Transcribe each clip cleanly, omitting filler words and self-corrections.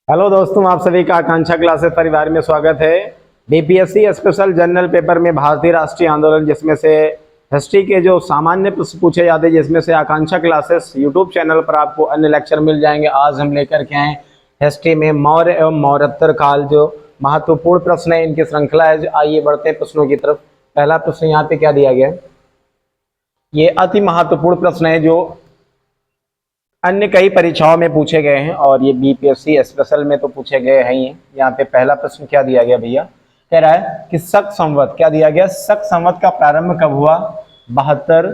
Hello दोस्तों, आप सभी का आकांक्षा क्लासेस परिवार में स्वागत है। बीपीएससी स्पेशल जनरल पेपर में भारतीय राष्ट्रीय आंदोलन, जिसमें से हिस्ट्री के जो सामान्य प्रश्न पूछे जाते हैं, जिसमें से आकांक्षा क्लासेस यूट्यूब चैनल पर आपको अन्य लेक्चर मिल जाएंगे। आज हम लेकर के आए हिस्ट्री में मौर्य एवं मौर्योत्तर काल, जो महत्वपूर्ण प्रश्न है, इनकी श्रृंखला है। आइए बढ़ते हैं प्रश्नों की तरफ। पहला प्रश्न यहाँ पे क्या दिया गया है, ये अति महत्वपूर्ण प्रश्न है जो अन्य कई परीक्षाओं में पूछे गए हैं और ये बीपीएससी स्पेशल में तो पूछे गए हैं ही। यहाँ पे पहला प्रश्न क्या दिया गया भैया, कह रहा है कि शक संवत, क्या दिया गया, शक संवत का प्रारंभ कब हुआ, 72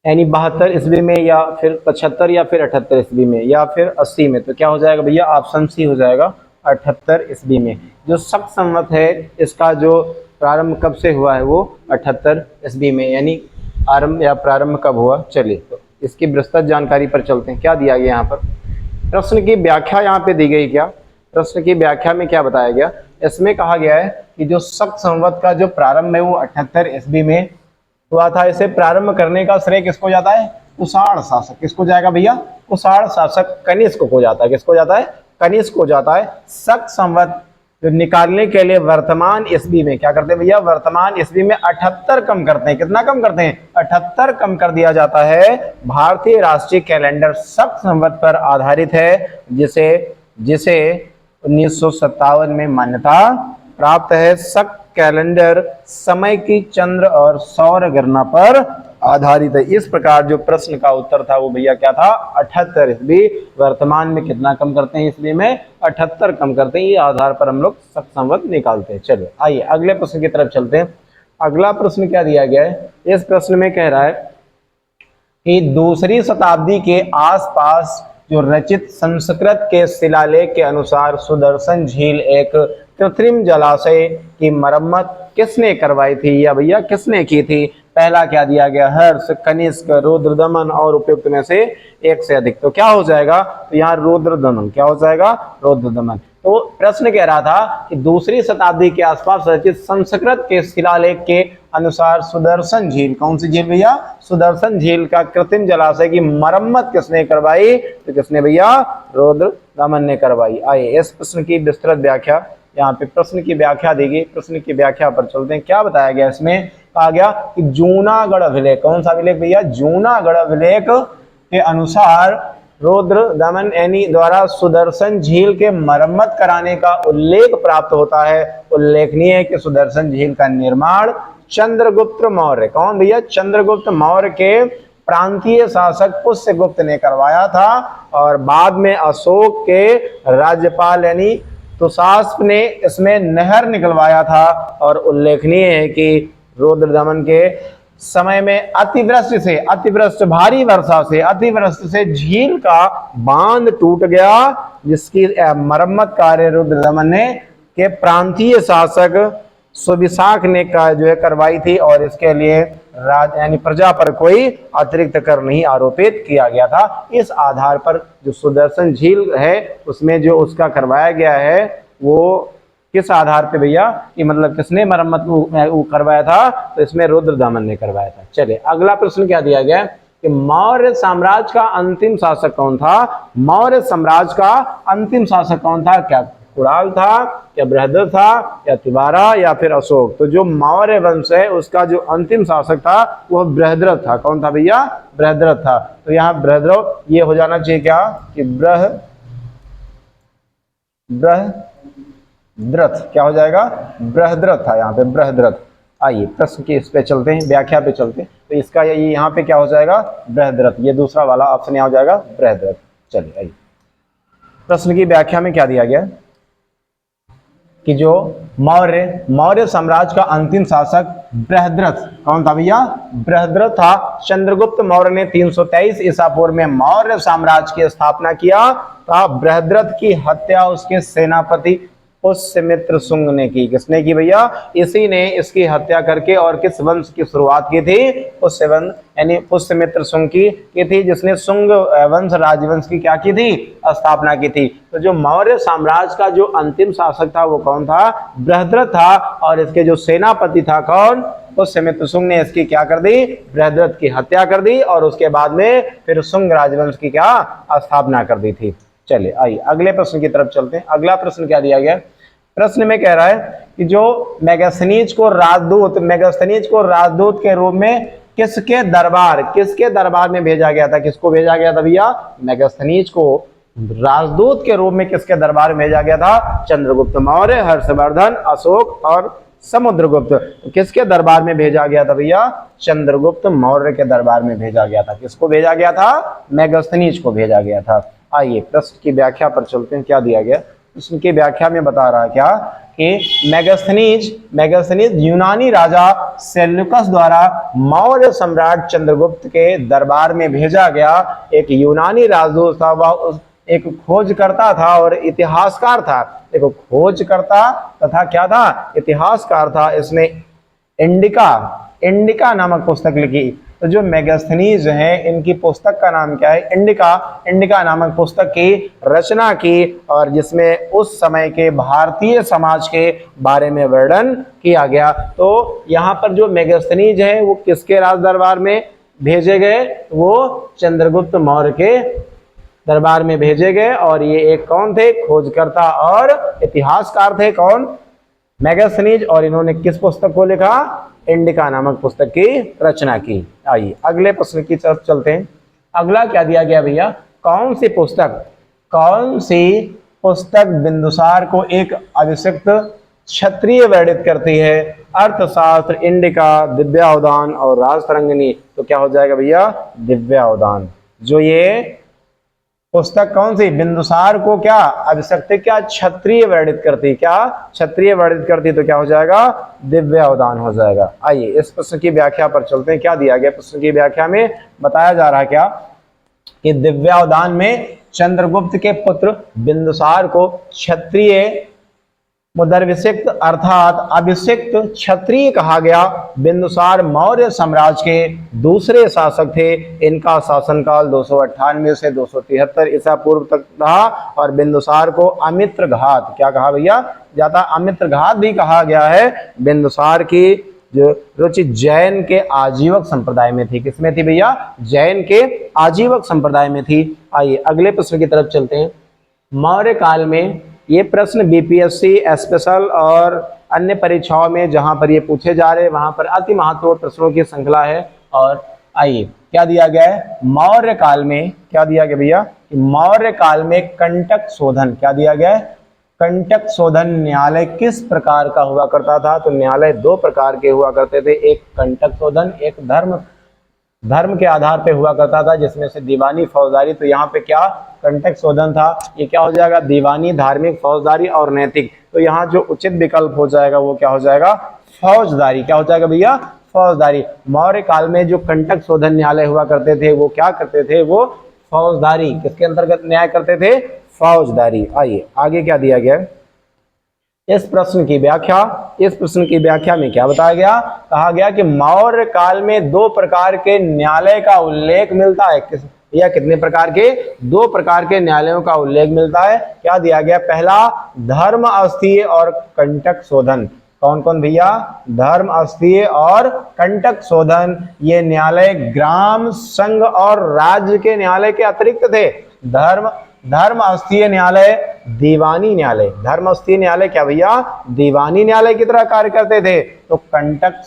यानी 72 ईस्वी में, या फिर 75 या फिर 78 ईस्वी में, या फिर 80 में। तो क्या हो जाएगा भैया, ऑप्शन सी हो जाएगा 78 ईस्वी में। जो शक संवत है इसका जो प्रारंभ कब से हुआ है वो 78 ईस्वी में, यानी आरंभ या प्रारंभ कब हुआ। चलिए तो इसकी विस्तृत जानकारी पर चलते हैं। क्या दिया गया यहाँ पर, प्रश्न की व्याख्या यहाँ पे दी गई। क्या प्रश्न की व्याख्या में क्या बताया गया, इसमें कहा गया है कि जो शक संवत का जो प्रारंभ है वो 78 ईस्वी में हुआ था। इसे प्रारंभ करने का श्रेय किसको जाता है, कुषाण शासक। किसको जाएगा भैया, कुषाण शासक कनिष्क को जाता है। किसको जाता है, कनिष्क को जाता है। शक संवत जो निकालने के लिए वर्तमान ईस्वी में क्या करते हैं भैया, वर्तमान ईस्वी में 78 कम करते हैं। कितना कम करते हैं, 78 कम कर दिया जाता है। भारतीय राष्ट्रीय कैलेंडर शक संवत पर आधारित है, जिसे 1957 में मान्यता प्राप्त है। शक कैलेंडर समय की चंद्र और सौर गणना पर आधारित है। इस प्रकार जो प्रश्न का उत्तर था वो भैया क्या था, 78 ईस्वी। वर्तमान में कितना कम करते हैं ईस्वी में, 78 कम करते हैं। ये आधार पर हम लोग शक संवत निकालते हैं। चलिए आइए अगले प्रश्न की तरफ चलते हैं। अगला प्रश्न क्या दिया गया है, इस प्रश्न में कह रहा है कि दूसरी शताब्दी के आसपास जो रचित संस्कृत के शिलालेख के अनुसार सुदर्शन झील एक कृत्रिम जलाशय की मरम्मत किसने करवाई थी, या भैया किसने की थी। पहला क्या दिया गया, हर्ष, कनिष्क, रुद्रदमन और उपयुक्त में से एक से अधिक। तो क्या हो जाएगा, तो यहाँ रुद्रदमन। क्या हो जाएगा, रुद्रदमन। तो प्रश्न कह रहा था कि दूसरी शताब्दी के आसपास रचित संस्कृत के शिलालेख के अनुसार सुदर्शन झील, कौन सी झील भैया, सुदर्शन झील का कृत्रिम जलाशय की मरम्मत किसने करवाई, तो किसने भैया, रुद्रदमन ने करवाई। आइए इस प्रश्न की विस्तृत व्याख्या, यहाँ पे प्रश्न की व्याख्या दी गई। प्रश्न की व्याख्या पर चलते हैं। क्या बताया गया, इसमें कहा गया कि जूनागढ़ अभिलेख, कौन सा अभिलेख भैया, जूनागढ़ अभिलेख के अनुसार रुद्रदमन द्वारा सुदर्शन झील के मरम्मत कराने का उल्लेख प्राप्त होता है। उल्लेखनीय है कि सुदर्शन झील का निर्माण चंद्रगुप्त मौर्य, कौन भैया, चंद्रगुप्त मौर्य के प्रांतीय शासक पुष्यगुप्त ने करवाया था, और बाद में अशोक के राज्यपाल यानी तुषास्प ने इसमें नहर निकलवाया था। और उल्लेखनीय है कि रुद्रदमन के समय में अतिवृष्टि भारी वर्षा से अतिवृष्टि से झील का बांध टूट गया, जिसकी मरम्मत कार्य रुद्रदमन ने के प्रांतीय शासक सुविशाख ने जो है करवाई थी, और इसके लिए यानी प्रजा पर कोई अतिरिक्त कर नहीं आरोपित किया गया था। इस आधार पर जो सुदर्शन झील है उसमें जो उसका करवाया गया है वो किस आधार पे भैया, कि मतलब किसने मरम्मत करवाया था, तो इसमें रुद्रदमन ने करवाया था। चलिए अगला प्रश्न क्या दिया गया कि मौर्य साम्राज्य का अंतिम शासक कौन था। मौर्य साम्राज्य का अंतिम शासक कौन था, क्या कुणाल था, या बृहद्रथ था, या तिवारा, या फिर अशोक। तो जो मौर्य वंश है उसका जो अंतिम शासक था वह बृहद्रथ था। कौन था भैया, बृहद्रथ था। तो यहाँ बृहद्रथ ये हो जाना चाहिए क्या, कि बृहद्रथ क्या हो जाएगा, बृहद्रथ था यहाँ पे, बृहद्रथ। आइए प्रश्न की इस पे चलते हैं, व्याख्या पे चलते हैं। तो इसका ये यहाँ पे क्या हो जाएगा, बृहद्रथ। ये दूसरा वाला ऑप्शन यहाँ हो जाएगा बृहद्रथ। चलिए आइए प्रश्न की व्याख्या में क्या दिया गया कि जो मौर्य साम्राज्य का अंतिम शासक बृहद्रथ, कौन था भैया, बृहद्रथ था। चंद्रगुप्त मौर्य ने 323 ईसा पूर्व में मौर्य साम्राज्य की स्थापना किया था। बृहद्रथ की हत्या उसके सेनापति पुष्यमित्र शुंग ने की। किसने की भैया, इसी ने इसकी हत्या करके और किस वंश की शुरुआत की थी, पुष्यवंश यानी पुष्यमित्र शुंग की थी, जिसने शुंग वंश राजवंश की क्या की थी, स्थापना की थी। तो जो मौर्य साम्राज्य का जो अंतिम शासक था वो कौन था, बृहद्रथ था, और इसके जो सेनापति था कौन, पुष्यमित्र शुंग ने इसकी क्या कर दी, बृहद्रथ की हत्या कर दी, और उसके बाद में फिर शुंग राजवंश की क्या स्थापना कर दी थी। चलिए आइए अगले प्रश्न की तरफ चलते हैं। अगला प्रश्न क्या दिया गया, प्रश्न में कह रहा है कि जो मेगास्थनीज को राजदूत के रूप में किसके दरबार में भेजा गया था, किसको भेजा गया था भैया, मेगास्थनीज को राजदूत के रूप में किसके दरबार में भेजा गया था, चंद्रगुप्त मौर्य, हर्षवर्धन, अशोक और समुद्रगुप्त। तो किसके दरबार में भेजा गया था भैया, चंद्रगुप्त मौर्य के दरबार में भेजा गया था। किसको भेजा गया था, मेगास्थनीज को भेजा गया था। आइए प्रश्न की व्याख्या पर चलते हैं, क्या दिया गया प्रश्न की व्याख्या में बता रहा है क्या कि मेगास्थनीज यूनानी राजा सेल्यूकस द्वारा मौर्य सम्राट चंद्रगुप्त के दरबार में भेजा गया एक यूनानी राजदूत था। वह एक खोजकर्ता था और इतिहासकार था। देखो खोजकर्ता तथा क्या था, इतिहासकार था। इसने इंडिका नामक पुस्तक लिखी। तो जो मेगास्थनीज है इनकी पुस्तक का नाम क्या है, इंडिका नामक पुस्तक की रचना की, और जिसमें उस समय के भारतीय समाज के बारे में वर्णन किया गया। तो यहाँ पर जो मेगास्थनीज है वो किसके राज दरबार में भेजे गए, वो चंद्रगुप्त मौर्य के दरबार में भेजे गए। और ये एक कौन थे, खोजकर्ता और इतिहासकार थे, कौन, मेगास्थनीज। और इन्होंने किस पुस्तक को लिखा, इंडिका नामक पुस्तक की रचना की। आइए अगले प्रश्न की तरफ चलते हैं। अगला क्या दिया गया भैया, कौन सी पुस्तक बिंदुसार को एक अभिषिक्त क्षत्रिय वर्णित करती है, अर्थशास्त्र, इंडिका, दिव्यावदान और राजतरंगिणी। तो क्या हो जाएगा भैया, दिव्यावदान। जो ये पुस्तक कौन सी, बिंदुसार को क्या अभिषिक्त क्या क्षत्रिय वर्णित करती, क्या क्षत्रिय वर्णित करती, तो क्या हो जाएगा, दिव्यावदान हो जाएगा। आइए इस प्रश्न की व्याख्या पर चलते हैं। क्या दिया गया प्रश्न की व्याख्या में, बताया जा रहा है क्या कि दिव्यावदान में चंद्रगुप्त के पुत्र बिंदुसार को क्षत्रिय मुदर्भिषिक्त अर्थात अभिषिक्त क्षत्रिय कहा गया। बिंदुसार मौर्य साम्राज्य के दूसरे शासक थे। इनका शासनकाल 298 से 273 ईसा पूर्व तक रहा। और बिंदुसार को अमित्रघात क्या कहा भैया जाता, अमित्रघात भी कहा गया है। बिंदुसार की जो रुचि जैन के आजीवक संप्रदाय में थी। किसमें थी भैया, जैन के आजीवक संप्रदाय में थी। आइए अगले प्रश्न की तरफ चलते हैं। मौर्य काल में ये प्रश्न बीपीएससी स्पेशल और अन्य परीक्षाओं में जहां पर ये पूछे जा रहे हैं वहां पर अति महत्वपूर्ण प्रश्नों की श्रृंखला है। और आइए क्या दिया गया है, मौर्य काल में क्या दिया गया भैया, मौर्य काल में कंटक शोधन, क्या दिया गया है, कंटक शोधन न्यायालय किस प्रकार का हुआ करता था। तो न्यायालय दो प्रकार के हुआ करते थे, एक कंटक शोधन, एक धर्म के आधार पे हुआ करता था, जिसमें से दीवानी, फौजदारी। तो यहाँ पे क्या कंटक शोधन था, ये क्या हो जाएगा, दीवानी, धार्मिक, फौजदारी और नैतिक। तो यहाँ जो उचित विकल्प हो जाएगा वो क्या हो जाएगा, फौजदारी। क्या हो जाएगा भैया, फौजदारी। मौर्य काल में जो कंटक शोधन न्यायालय हुआ करते थे वो क्या करते थे, वो फौजदारी, किसके अंतर्गत न्याय करते थे, फौजदारी। आइए आगे क्या दिया गया, इस प्रश्न की व्याख्या में क्या बताया गया, कहा गया कि मौर्य काल में दो प्रकार के न्यायालय का उल्लेख मिलता है। या कितने प्रकार के, दो प्रकार के न्यायालयों का उल्लेख मिलता है। क्या दिया गया, पहला धर्म अस्थीय और कंटक शोधन। कौन कौन भैया, धर्म अस्थीय और कंटक शोधन। ये न्यायालय ग्राम, संघ और राज्य के न्यायालय के अतिरिक्त थे। धर्म अस्थीय न्यायालय दीवानी न्यायालय, धर्म अस्थीय न्यायालय क्या भैया, दीवानी न्यायालय की तरह कार्य करते थे। तो कंटक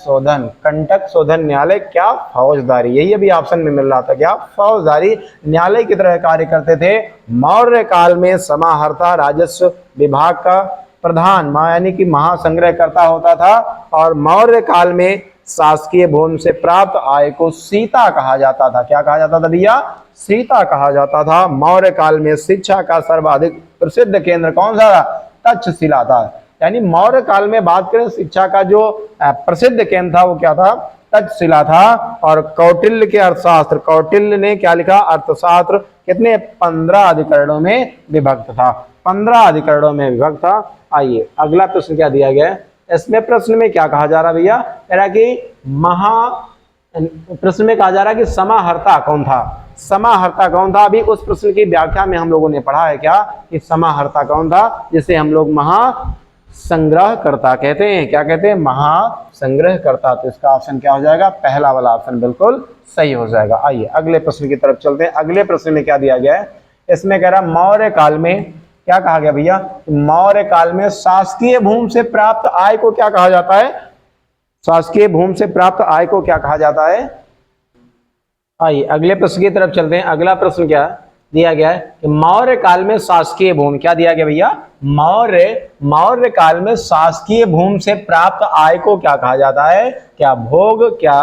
शोधन न्यायालय क्या, फौजदारी। यही अभी ऑप्शन में मिल रहा था, क्या, फौजदारी न्यायालय की तरह कार्य करते थे। मौर्य काल में समाहर्ता राजस्व विभाग का प्रधान यानी कि महासंग्रहकर्ता होता था। और मौर्य काल में शासकीय भूमि से प्राप्त आय को सीता कहा जाता था। क्या कहा जाता था भैया, सीता कहा जाता था। मौर्य काल में शिक्षा का सर्वाधिक प्रसिद्ध केंद्र कौन सा था, तक्षशिला था। यानी मौर्य काल में बात करें शिक्षा का जो प्रसिद्ध केंद्र था वो क्या था, तक्षशिला था। और कौटिल्य के अर्थशास्त्र, कौटिल्य ने क्या लिखा, अर्थशास्त्र कितने, 15 अधिकरणों में विभक्त था, 15 अधिकरणों में विभक्त था। आइए अगला प्रश्न क्या दिया गया है, इसमें प्रश्न में क्या कहा जा रहा भैया, कह रहा कि प्रश्न में कहा जा रहा है कि समाहर्ता कौन था, समाहर्ता कौन था। अभी उस प्रश्न की व्याख्या में हम लोगों ने पढ़ा है क्या कि समाहर्ता कौन था, जिसे हम लोग महासंग्रहकर्ता कहते हैं। क्या कहते हैं, महासंग्रहकर्ता। तो इसका ऑप्शन क्या हो जाएगा, पहला वाला ऑप्शन बिल्कुल सही हो जाएगा। आइए अगले प्रश्न की तरफ चलते हैं। अगले प्रश्न में क्या दिया गया है, इसमें कह रहा मौर्य काल में क्या कहा गया भैया, मौर्य काल में शासकीय भूमि से प्राप्त आय को क्या कहा जाता है, शासकीय भूमि से प्राप्त आय को क्या कहा जाता है। आइए अगले प्रश्न की तरफ चलते हैं। अगला प्रश्न क्या दिया गया है कि मौर्य काल में शासकीय भूमि, क्या दिया गया भैया, मौर्य काल में शासकीय भूमि से प्राप्त आय को क्या कहा जाता है, क्या भोग, क्या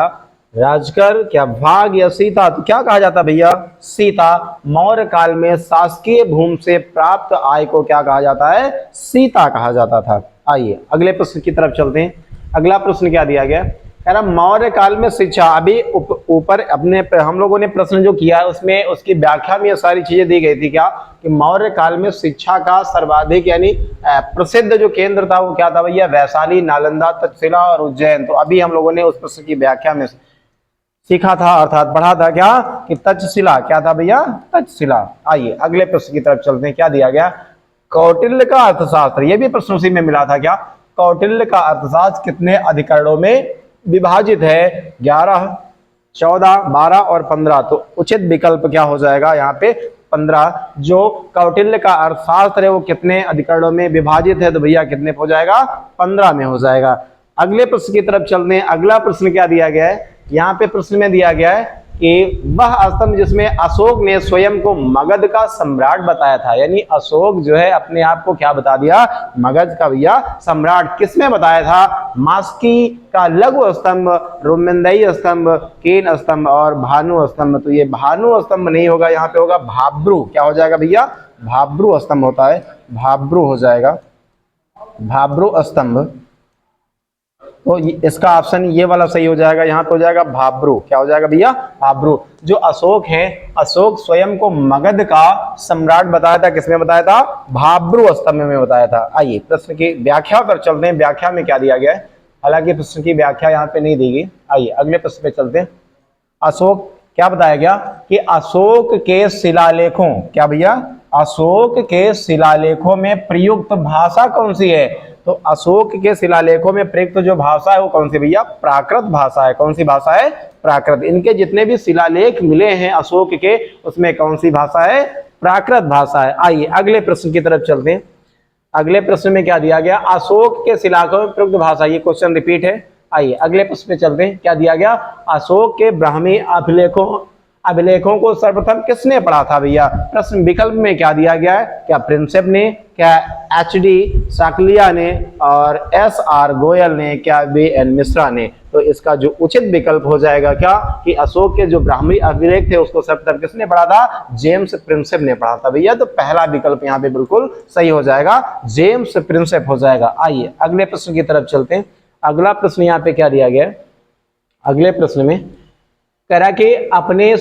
राजकर, क्या भाग या सीता, तो क्या कहा जाता भैया, सीता। मौर्य काल में शासकीय भूमि से प्राप्त आय को क्या कहा जाता है, सीता कहा जाता था। आइए अगले प्रश्न की तरफ चलते हैं। अगला प्रश्न क्या दिया गया, कह रहा मौर्य काल में शिक्षा, अभी ऊपर अपने हम लोगों ने प्रश्न जो किया है उसमें उसकी व्याख्या में ये सारी चीजें दी गई थी क्या, कि मौर्य काल में शिक्षा का सर्वाधिक यानी प्रसिद्ध जो केंद्र था वो क्या था भैया, वैशाली, नालंदा, तक्षशिला और उज्जैन। तो अभी हम लोगों ने उस प्रश्न की व्याख्या में सीखा था अर्थात पढ़ा था क्या, कि तक्षशिला, क्या था भैया, तक्षशिला। आइए अगले प्रश्न की तरफ चलते हैं। क्या दिया गया, कौटिल्य का अर्थशास्त्र, ये भी प्रश्न उसी में मिला था क्या, कौटिल्य का अर्थशास्त्र कितने अधिकरणों में विभाजित है, 11, 14, 12 और 15। तो उचित विकल्प क्या हो जाएगा यहाँ पे 15। जो कौटिल्य का अर्थशास्त्र है वो कितने अधिकरणों में विभाजित है, तो भैया कितने हो जाएगा, 15 में हो जाएगा। अगले प्रश्न की तरफ चलते हैं। अगला प्रश्न क्या दिया गया है, यहाँ पे प्रश्न में दिया गया है कि वह स्तंभ जिसमें अशोक ने स्वयं को मगध का सम्राट बताया था, यानी अशोक जो है अपने आप को क्या बता दिया, मगध का भैया सम्राट, किसमें बताया था, मास्की का लघु स्तंभ, रोमेंदई स्तंभ, केन स्तंभ और भानु स्तंभ। तो ये भानु स्तंभ नहीं होगा, यहाँ पे होगा भाब्रू, क्या हो जाएगा भैया, भाब्रू स्तंभ होता है, भाब्रू हो जाएगा, भाब्रू स्तंभ। तो इसका ऑप्शन ये वाला सही हो जाएगा, यहाँ पे हो जाएगा भाब्रू, क्या हो जाएगा भैया, भाब्रू। जो अशोक है, अशोक स्वयं को मगध का सम्राट बताया था, किसमें बताया था, भाब्रू स्तंभ में बताया था। आइए प्रश्न की व्याख्या पर चलते हैं। व्याख्या में क्या दिया गया है, हालांकि प्रश्न की व्याख्या यहाँ पे नहीं दी गई। आइए अगले प्रश्न पे चलते हैं। अशोक, क्या बताया गया कि अशोक के शिलालेखों, क्या भैया, अशोक के शिलालेखों में प्रयुक्त भाषा कौन सी है, तो अशोक के शिलालेखों में प्रयुक्त जो भाषा है वो कौन सी भैया, प्राकृत भाषा है। कौन सी भाषा है, प्राकृत। इनके जितने भी शिलालेख मिले हैं अशोक के, उसमें कौन सी भाषा है, प्राकृत भाषा है। आइए अगले प्रश्न की तरफ चलते हैं। अगले प्रश्न में क्या दिया गया, अशोक के शिलालेखों में प्रयुक्त भाषा, ये क्वेश्चन रिपीट है। आइए अगले प्रश्न पे चलते हैं। क्या दिया गया, अशोक के ब्राह्मी अभिलेखों को सर्वप्रथम किसने पढ़ा था भैया। प्रश्न विकल्प में क्या दिया गया है, क्या प्रिंसेप ने, क्या HD साकलिया ने और SR गोयल ने, क्या VN मिश्रा ने। तो इसका जो उचित विकल्प हो जाएगा क्या, कि अशोक के जो ब्राह्मी अभिलेख थे उसको सर्वप्रथम किसने पढ़ा था, जेम्स प्रिंसेप ने पढ़ा था भैया। तो पहला विकल्प यहाँ पे बिल्कुल सही हो जाएगा, जेम्स प्रिंसेप हो जाएगा। आइए अगले प्रश्न की तरफ चलते हैं। अगला प्रश्न यहाँ पे क्या दिया गया, अगले प्रश्न में कह रहा कि अपने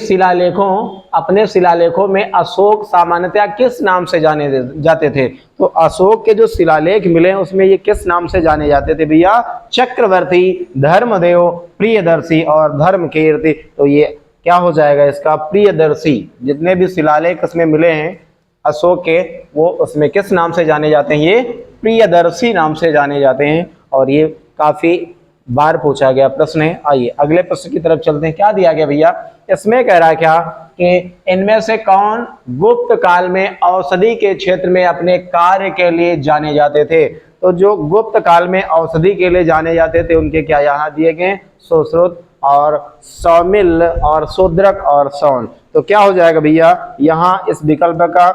शिलालेखों में अशोक सामान्यतया किस नाम से जाने जाते थे। तो अशोक के जो शिलालेख मिले हैं उसमें ये किस नाम से जाने जाते थे भैया, चक्रवर्ती, धर्मदेव, प्रियदर्शी और धर्मकीर्ति। तो ये क्या हो जाएगा इसका, प्रियदर्शी। जितने भी शिलालेख इसमें मिले हैं अशोक के, वो उसमें किस नाम से जाने जाते हैं, ये प्रियदर्शी नाम से जाने जाते हैं। और ये काफी बार पूछा गया प्रश्न है। आइए अगले प्रश्न की तरफ चलते हैं। क्या दिया गया भैया, इसमें कह रहा है क्या, कि इनमें से कौन गुप्त काल में औषधि के क्षेत्र में अपने कार्य के लिए जाने जाते थे। तो जो गुप्त काल में औषधि के लिए जाने जाते थे उनके क्या यहाँ दिए गए, सुश्रुत और सौमिल और शूद्रक और सौन। तो क्या हो जाएगा भैया, यहाँ इस विकल्प का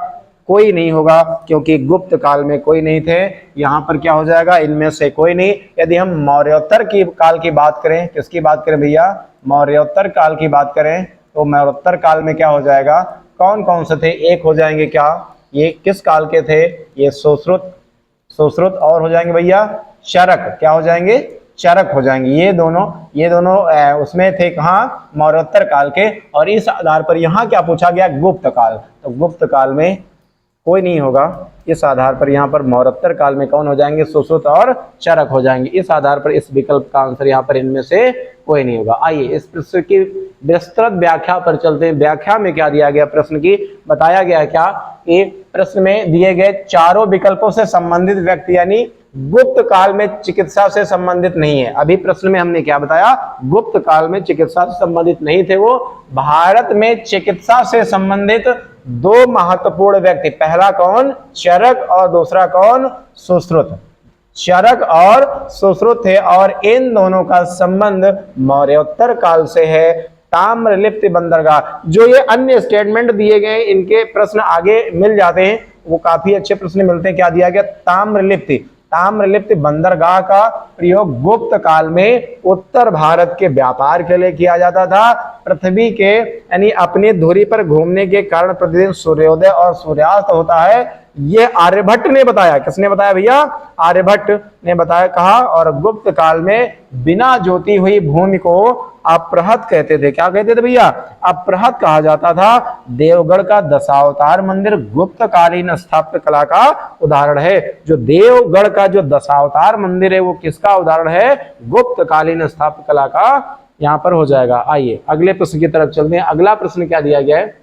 कोई नहीं होगा, क्योंकि गुप्त काल में कोई नहीं थे। यहाँ पर क्या हो जाएगा, इनमें से कोई नहीं। यदि हम मौर्योत्तर की काल की बात करें, किसकी बात करें भैया, मौर्योत्तर काल की बात करें, तो मौर्योत्तर काल में क्या हो जाएगा, कौन कौन से थे, एक हो जाएंगे क्या, ये किस काल के थे, ये सुश्रुत और हो जाएंगे भैया चरक, क्या हो जाएंगे, चरक हो जाएंगे। ये दोनों उसमें थे कहाँ, मौर्योत्तर काल के। और इस आधार पर यहाँ क्या पूछा गया, गुप्त काल। तो गुप्त काल में कोई नहीं होगा। इस आधार पर यहाँ पर मौर्योत्तर काल में कौन हो जाएंगे, सुश्रुत और चरक हो जाएंगे। इस आधार पर इस विकल्प का आंसर यहाँ पर इनमें से कोई नहीं होगा। आइए इस प्रश्न की विस्तृत व्याख्या पर चलते हैं। व्याख्या में क्या दिया गया, प्रश्न की बताया गया क्या, कि प्रश्न में दिए गए चारों विकल्पों से संबंधित व्यक्ति यानी गुप्त काल में चिकित्सा से संबंधित नहीं है। अभी प्रश्न में हमने क्या बताया, गुप्त काल में चिकित्सा से संबंधित नहीं थे वो। भारत में चिकित्सा से संबंधित दो महत्वपूर्ण व्यक्ति, पहला कौन, चरक और दूसरा कौन, सुश्रुत। चरक और सुश्रुत थे और इन दोनों का संबंध मौर्योत्तर काल से है। ताम्रलिप्त बंदरगाह, जो ये अन्य स्टेटमेंट दिए गए इनके प्रश्न आगे मिल जाते हैं, वो काफी अच्छे प्रश्न मिलते हैं। क्या दिया गया, ताम्रलिप्त, ताम्रलिप्त बंदरगाह का प्रयोग गुप्त काल में उत्तर भारत के व्यापार के लिए किया जाता था। पृथ्वी के यानी अपनी धुरी पर घूमने के कारण प्रतिदिन सूर्योदय और सूर्यास्त होता है, ये आर्यभट्ट ने बताया। किसने बताया भैया, आर्यभट्ट ने बताया, कहा। और गुप्त काल में बिना जोती हुई भूमि को अप्रहत कहते थे। क्या कहते थे भैया, अप्रहत कहा जाता था। देवगढ़ का दशावतार मंदिर गुप्त कालीन स्थापत्य कला का उदाहरण है। जो देवगढ़ का जो दशावतार मंदिर है वो किसका उदाहरण है, गुप्त कालीन स्थापत्य कला का यहाँ पर हो जाएगा। आइए अगले प्रश्न की तरफ चलते हैं। अगला प्रश्न क्या दिया गया है,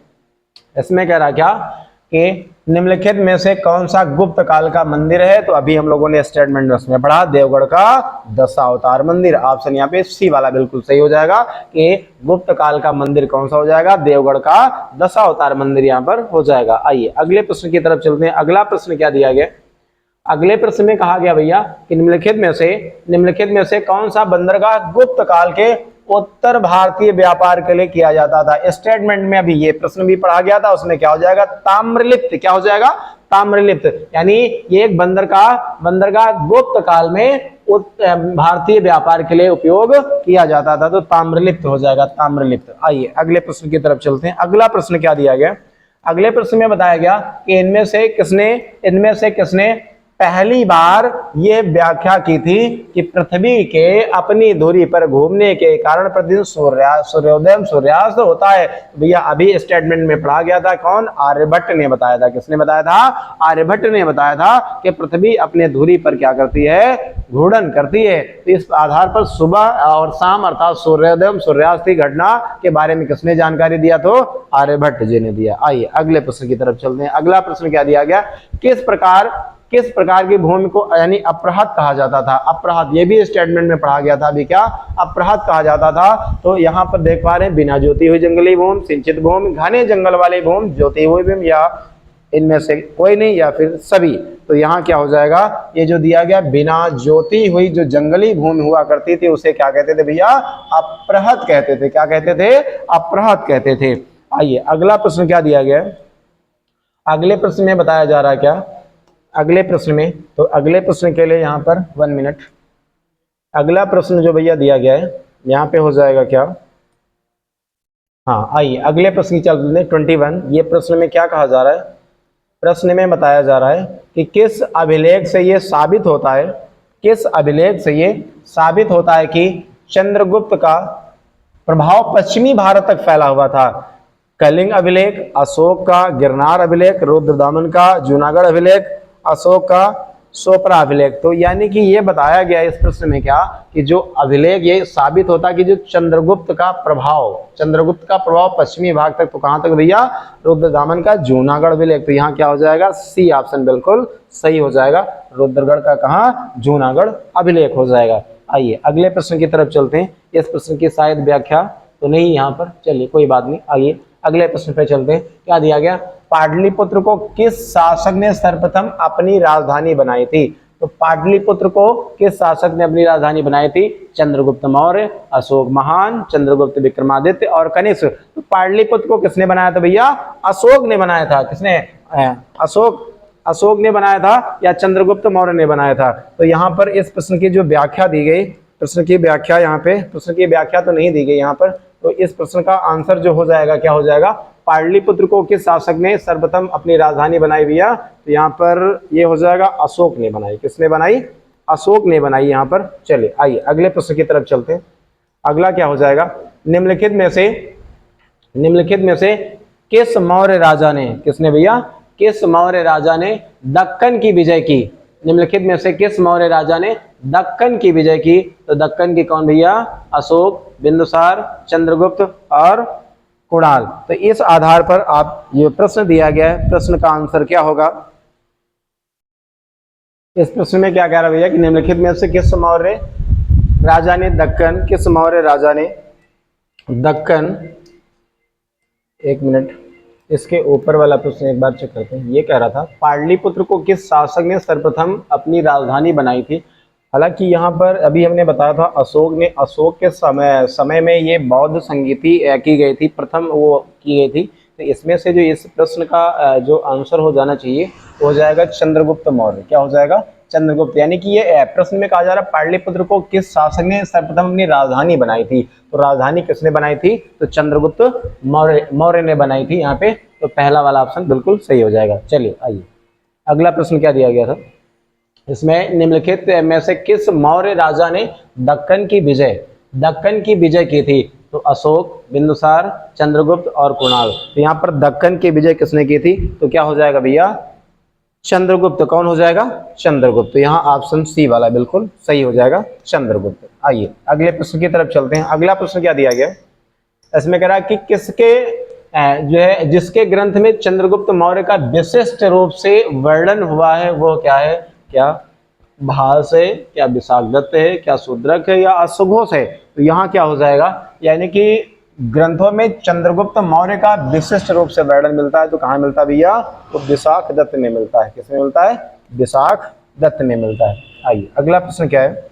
इसमें कह रहा क्या कि निम्नलिखित में से कौन सा गुप्त काल का मंदिर है। तो अभी हम लोगों ने स्टेटमेंट में पढ़ा, देवगढ़ का दशावतार मंदिर। ऑप्शन यहाँ पे सी वाला बिल्कुल सही हो जाएगा कि गुप्त काल का मंदिर कौन सा हो जाएगा, देवगढ़ का दशावतार मंदिर यहाँ पर हो जाएगा। आइए अगले प्रश्न की तरफ चलते हैं। अगला प्रश्न क्या दिया गया, अगले प्रश्न में कहा गया भैया कि निम्नलिखित में से कौन सा बंदरगाह गुप्त काल के उत्तर भारतीय व्यापार के लिए किया जाता था। स्टेटमेंट में अभी ये प्रश्न भी पढ़ा गया था, उसमें क्या हो जाएगा, ताम्रलिप्त। क्या हो जाएगा, ताम्रलिप्त। यानी ये एक बंदरगाह गुप्त काल में भारतीय व्यापार के लिए उपयोग किया जाता था, तो ताम्रलिप्त हो जाएगा, ताम्रलिप्त। आइए अगले प्रश्न की तरफ चलते हैं। अगला प्रश्न क्या दिया गया, अगले प्रश्न में बताया गया कि इनमें से किसने पहली बार यह व्याख्या की थी कि पृथ्वी के अपनी धुरी पर घूमने के कारण प्रतिदिन सूर्योदय सूर्यास्त होता है। भैया अभी स्टेटमेंट में पढ़ा गया था, कौन, आर्यभट्ट ने बताया था। किसने बताया था, आर्यभट्ट ने बताया था कि पृथ्वी अपने धुरी पर क्या करती है, घूर्णन करती है। तो इस आधार पर सुबह और शाम अर्थात सूर्योदय सूर्यास्त की घटना के बारे में किसने जानकारी दिया, तो आर्यभट्ट जी ने दिया। आइए अगले प्रश्न की तरफ चलते हैं। अगला प्रश्न क्या दिया गया, किस प्रकार की भूमि को यानी अप्रहत कहा जाता था। अप्रहत, ये भी स्टेटमेंट में पढ़ा गया था। अभी क्या अप्रहत कहा जाता था, तो यहाँ पर देख पा रहे हैं, बिना जोती हुई जंगली भूमि, सिंचित भूमि, घने जंगल वाली भूमि, जोती हुई भूमि, या इनमें से कोई नहीं या फिर सभी। तो यहाँ क्या हो जाएगा, ये जो दिया गया बिना जोती हुई जो जंगली भूमि हुआ करती थी उसे क्या कहते थे भैया, अप्रहत कहते थे। क्या कहते थे, अप्रहत कहते थे। आइए अगला प्रश्न क्या दिया गया, अगले प्रश्न में बताया जा रहा है क्या, अगले प्रश्न में, तो अगले प्रश्न के लिए यहाँ पर 1 मिनट, अगला प्रश्न जो भैया दिया गया है यहाँ पे हो जाएगा क्या, हाँ आइए अगले प्रश्न की चलते हैं 21। ये प्रश्न में क्या कहा जा रहा है, प्रश्न में बताया जा रहा है कि किस अभिलेख से ये साबित होता है, किस अभिलेख से ये साबित होता है कि चंद्रगुप्त का प्रभाव पश्चिमी भारत तक फैला हुआ था। कलिंग अभिलेख, अशोक का गिरनार अभिलेख, रुद्रदामन का जूनागढ़ अभिलेख, अशोक का सोपरा अभिलेख। तो यानी कि ये बताया गया इस प्रश्न में क्या कि जो अभिलेख ये साबित होता कि जो चंद्रगुप्त का प्रभाव पश्चिमी भाग तक, तो कहां तक भैया, रुद्रदामन का जूनागढ़ अभिलेख। तो यहाँ क्या हो जाएगा, सी ऑप्शन बिल्कुल सही हो जाएगा, रुद्रगढ़ का कहाँ, जूनागढ़ अभिलेख हो जाएगा। आइए अगले प्रश्न की तरफ चलते हैं। इस प्रश्न की शायद व्याख्या तो नहीं यहाँ पर, चलिए कोई बात नहीं। आइए अगले प्रश्न पे चलते हैं। क्या दिया गया, पाटलिपुत्र को किस शासक ने सर्वप्रथम अपनी राजधानी बनाई थी। तो पाटलिपुत्र को किस शासक ने अपनी राजधानी बनाई थी, चंद्रगुप्त मौर्य, अशोक महान, चंद्रगुप्त विक्रमादित्य और कनिष्क। तो पाटलिपुत्र को किसने बनाया था भैया, अशोक ने बनाया था। किसने, अशोक ने बनाया था या चंद्रगुप्त मौर्य ने बनाया था। तो यहाँ पर इस प्रश्न की जो व्याख्या दी गई, प्रश्न की व्याख्या यहाँ पे, प्रश्न की व्याख्या तो नहीं दी गई यहाँ पर, तो इस प्रश्न का आंसर जो हो जाएगा क्या हो जाएगा, पाटलिपुत्र को किस शासक ने सर्वप्रथम अपनी राजधानी बनाई भैया, तो यहाँ पर ये हो जाएगा अशोक ने बनाई। किसने बनाई, अशोक ने बनाई यहाँ पर। चलिए आइए अगले प्रश्न की तरफ चलते हैं। अगला क्या हो जाएगा, निम्नलिखित में से किस मौर्य राजा ने, किसने भैया, किस मौर्य राजा ने दक्कन की विजय की। निम्नलिखित में से किस मौर्य राजा ने दक्कन की विजय की। तो दक्कन की कौन भैया, अशोक, बिंदुसार, चंद्रगुप्त और कुणाल। तो इस आधार पर आप ये प्रश्न दिया गया है, प्रश्न का आंसर क्या होगा, इस प्रश्न में क्या कह रहा है भैया कि निम्नलिखित में से किस मौर्य राजा ने दक्कन, किस मौर्य राजा ने दक्कन, एक मिनट, इसके ऊपर वाला प्रश्न एक बार चेक करते हैं। ये कह रहा था पाटलिपुत्र को किस शासक ने सर्वप्रथम अपनी राजधानी बनाई थी। हालांकि यहाँ पर अभी हमने बताया था अशोक ने, अशोक के समय में ये बौद्ध संगीति की गई थी, प्रथम वो की गई थी। तो इसमें से जो इस प्रश्न का जो आंसर हो जाना चाहिए वो हो जाएगा चंद्रगुप्त मौर्य। क्या हो जाएगा? चंद्रगुप्त। यानी कि ये प्रश्न में कहा जा रहा है पाटलिपुत्र को किस शासक ने सर्वप्रथम अपनी राजधानी बनाई थी। तो राजधानी किसने बनाई थी? तो चंद्रगुप्त मौर्य ने बनाई थी यहाँ पे। तो पहला वाला ऑप्शन बिल्कुल सही हो जाएगा। चलिए आइए अगला प्रश्न क्या दिया गया था इसमें, निम्नलिखित में से किस मौर्य राजा ने दक्कन की विजय की थी। तो अशोक, बिंदुसार, चंद्रगुप्त और कुणाल। तो यहाँ पर दक्कन की विजय किसने की थी? तो क्या हो जाएगा भैया? चंद्रगुप्त। कौन हो जाएगा? चंद्रगुप्त। तो यहाँ ऑप्शन सी वाला बिल्कुल सही हो जाएगा, चंद्रगुप्त। आइए अगले प्रश्न की तरफ चलते हैं। अगला प्रश्न क्या दिया गया इसमें, कह रहा है कि किसके जो है जिसके ग्रंथ में चंद्रगुप्त मौर्य का विशिष्ट रूप से वर्णन हुआ है वो क्या है? क्या भास है, क्या विशाखदत्त है, क्या शूद्रक है या अशुघोष है? तो यहाँ क्या हो जाएगा? यानी कि ग्रंथों में चंद्रगुप्त मौर्य का विशिष्ट रूप से वर्णन मिलता है। तो कहाँ मिलता है भैया? तो विशाखदत्त में मिलता है। किसमें मिलता है? विशाखदत्त में मिलता है। आइए अगला प्रश्न क्या है।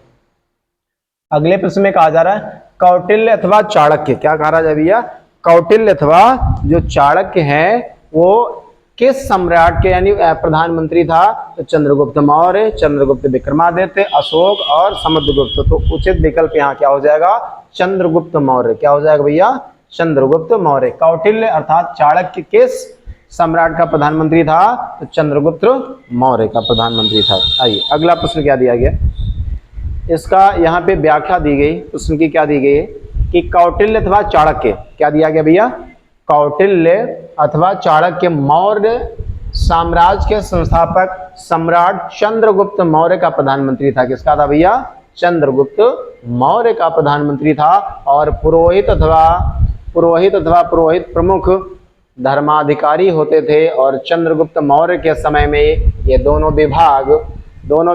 अगले प्रश्न में कहा जा रहा है कौटिल्य अथवा चाणक्य। क्या कहा जा रहा है भैया? कौटिल्य अथवा जो चाणक्य है वो किस सम्राट के यानी प्रधानमंत्री था? तो चंद्रगुप्त मौर्य, चंद्रगुप्त विक्रमादित्य, अशोक और समुद्रगुप्त। तो उचित विकल्प यहाँ क्या हो जाएगा? चंद्रगुप्त मौर्य। क्या हो जाएगा भैया? चंद्रगुप्त मौर्य। कौटिल्य अर्थात चाणक्य किस सम्राट का प्रधानमंत्री था? तो चंद्रगुप्त मौर्य का प्रधानमंत्री था। आइए अगला प्रश्न क्या दिया गया इसका, यहाँ पे व्याख्या दी गई प्रश्न की। क्या दी गई है कि कौटिल्य अथवा चाणक्य, क्या दिया गया भैया? कौटिल्य अथवा चाणक्य मौर्य साम्राज्य के संस्थापक सम्राट चंद्रगुप्त मौर्य का प्रधानमंत्री था। किसका था भैया? चंद्रगुप्त मौर्य का प्रधानमंत्री था। और पुरोहित प्रमुख धर्माधिकारी होते थे। और चंद्रगुप्त मौर्य के समय में ये दोनों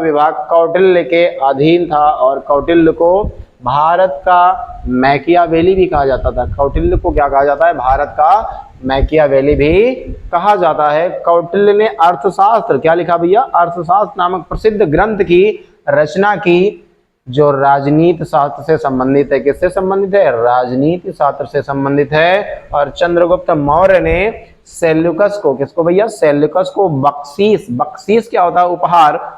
विभाग कौटिल्य के अधीन था। और कौटिल्य को भारत का मैकियावेली भी कहा जाता था। कौटिल्य को क्या कहा जाता है? भारत का मैकियावेली भी कहा जाता है। कौटिल्य ने अर्थशास्त्र, क्या लिखा भैया? अर्थशास्त्र नामक प्रसिद्ध ग्रंथ की रचना की, जो राजनीति शास्त्र से संबंधित है। किससे संबंधित है? राजनीति शास्त्र से संबंधित है। और चंद्रगुप्त मौर्य ने सेल्यूकस को, किसको भैया? सेल्यूकस को बख्शीश क्या होता है?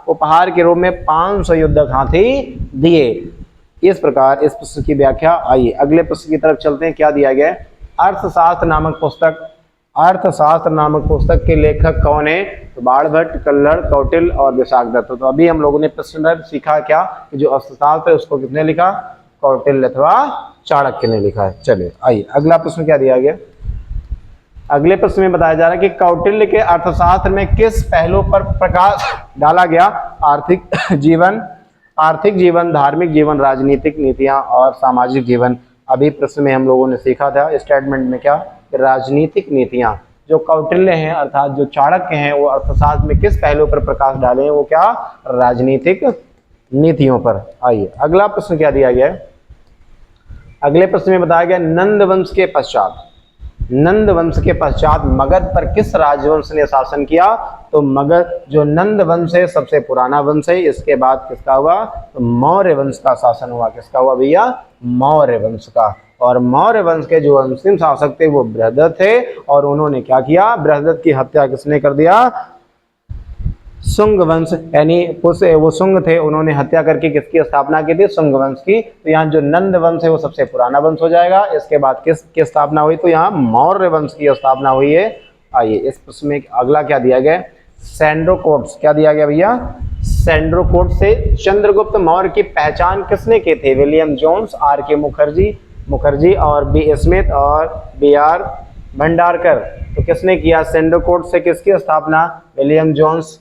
उपहार के रूप में 500 युद्धक हाथी दिए। इस प्रकार इस प्रश्न की व्याख्या। आइए अगले प्रश्न की तरफ चलते हैं। क्या दिया गया है? अर्थशास्त्र नामक पुस्तक के लेखक कौन है? तो बाणभट्ट, कल्हड़, कौटिल्य और विशाखदत्त। तो अभी हम लोगों ने प्रश्न सीखा क्या कि जो अर्थशास्त्र है उसको किसने लिखा? कौटिल्य अथवा चाणक्य ने लिखा है। चलिए आइए अगला प्रश्न क्या दिया गया। अगले प्रश्न में बताया जा रहा है कि कौटिल्य के अर्थशास्त्र में किस पहलू पर प्रकाश डाला गया? आर्थिक जीवन, धार्मिक जीवन, राजनीतिक नीतियां और सामाजिक जीवन। अभी प्रश्न में हम लोगों ने सीखा था स्टेटमेंट में क्या? राजनीतिक नीतियां। जो कौटिल्य हैं अर्थात जो चाणक्य हैं वो अर्थशास्त्र में किस पहलू पर प्रकाश डाले हैं? वो क्या? राजनीतिक नीतियों पर। आइए अगला प्रश्न क्या दिया गया है। अगले प्रश्न में बताया गया नंद वंश के पश्चात मगध पर किस राजवंश ने शासन किया? तो मगध जो नंद वंश है सबसे पुराना वंश है। इसके बाद किसका हुआ? तो मौर्य वंश का शासन हुआ। किसका हुआ भैया? मौर्य वंश का। और मौर्य वंश के जो अंतिम शासक थे वो बृहदत्त थे। और उन्होंने क्या किया? बृहदत्त की हत्या किसने कर दिया? शुंग वंश, यानी वो शुंग थे, उन्होंने हत्या करके किसकी स्थापना की थी? शुंग वंश की। तो यहाँ जो नंद वंश है वो सबसे पुराना वंश हो जाएगा। इसके बाद किसकी स्थापना हुई? तो यहाँ मौर्य वंश की स्थापना हुई है। आइए इस प्रश्न में अगला क्या दिया गया? सैंड्रोकोट्स। क्या दिया गया भैया? सैंड्रोकोट्स से चंद्रगुप्त मौर्य की पहचान किसने की थी? William Jones, R.K. मुखर्जी और B. स्मिथ और B.R. भंडारकर। तो किसने किया? सैंड्रोकोट्स से किसकी स्थापना? William Jones.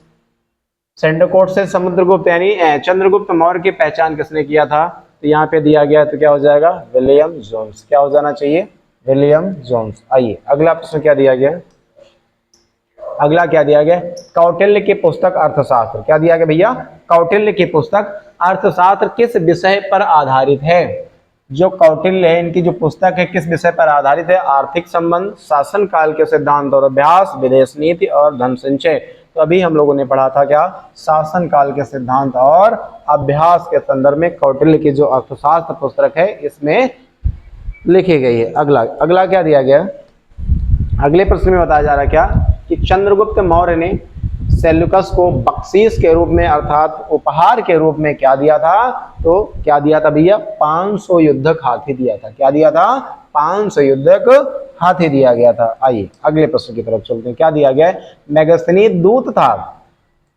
सैंड्रोकोट्स से समुद्रगुप्त यानी चंद्रगुप्त मौर्य की पहचान किसने किया था? तो यहाँ पे दिया गया तो क्या हो जाएगा? William Jones. क्या हो जाना चाहिए? William Jones. आइए अगला प्रश्न क्या दिया गया? अगला क्या दिया गया? कौटिल्य की पुस्तक अर्थशास्त्र। क्या दिया गया भैया? कौटिल्य की पुस्तक अर्थशास्त्र किस विषय पर आधारित है? जो कौटिल्य है इनकी जो पुस्तक है किस विषय पर आधारित है? आर्थिक संबंध, शासन काल के सिद्धांत और अभ्यास, विदेश नीति और धन संचय। तो अभी हम लोगों ने पढ़ा था क्या? शासन काल के सिद्धांत और अभ्यास के संदर्भ में कौटिल्य की जो अर्थशास्त्र पुस्तक है इसमें लिखी गई है। अगला क्या दिया गया? अगले प्रश्न में बताया जा रहा है क्या कि चंद्रगुप्त मौर्य ने सेल्यूकस को बख्शीश के रूप में अर्थात उपहार के रूप में क्या दिया था? तो क्या दिया था भैया? 500 युद्धक हाथी दिया था। क्या दिया था? 500 युद्धक हाथी दिया गया था। आइए अगले प्रश्न की तरफ चलते हैं। क्या दिया गया है? मेगास्थनीज दूत था।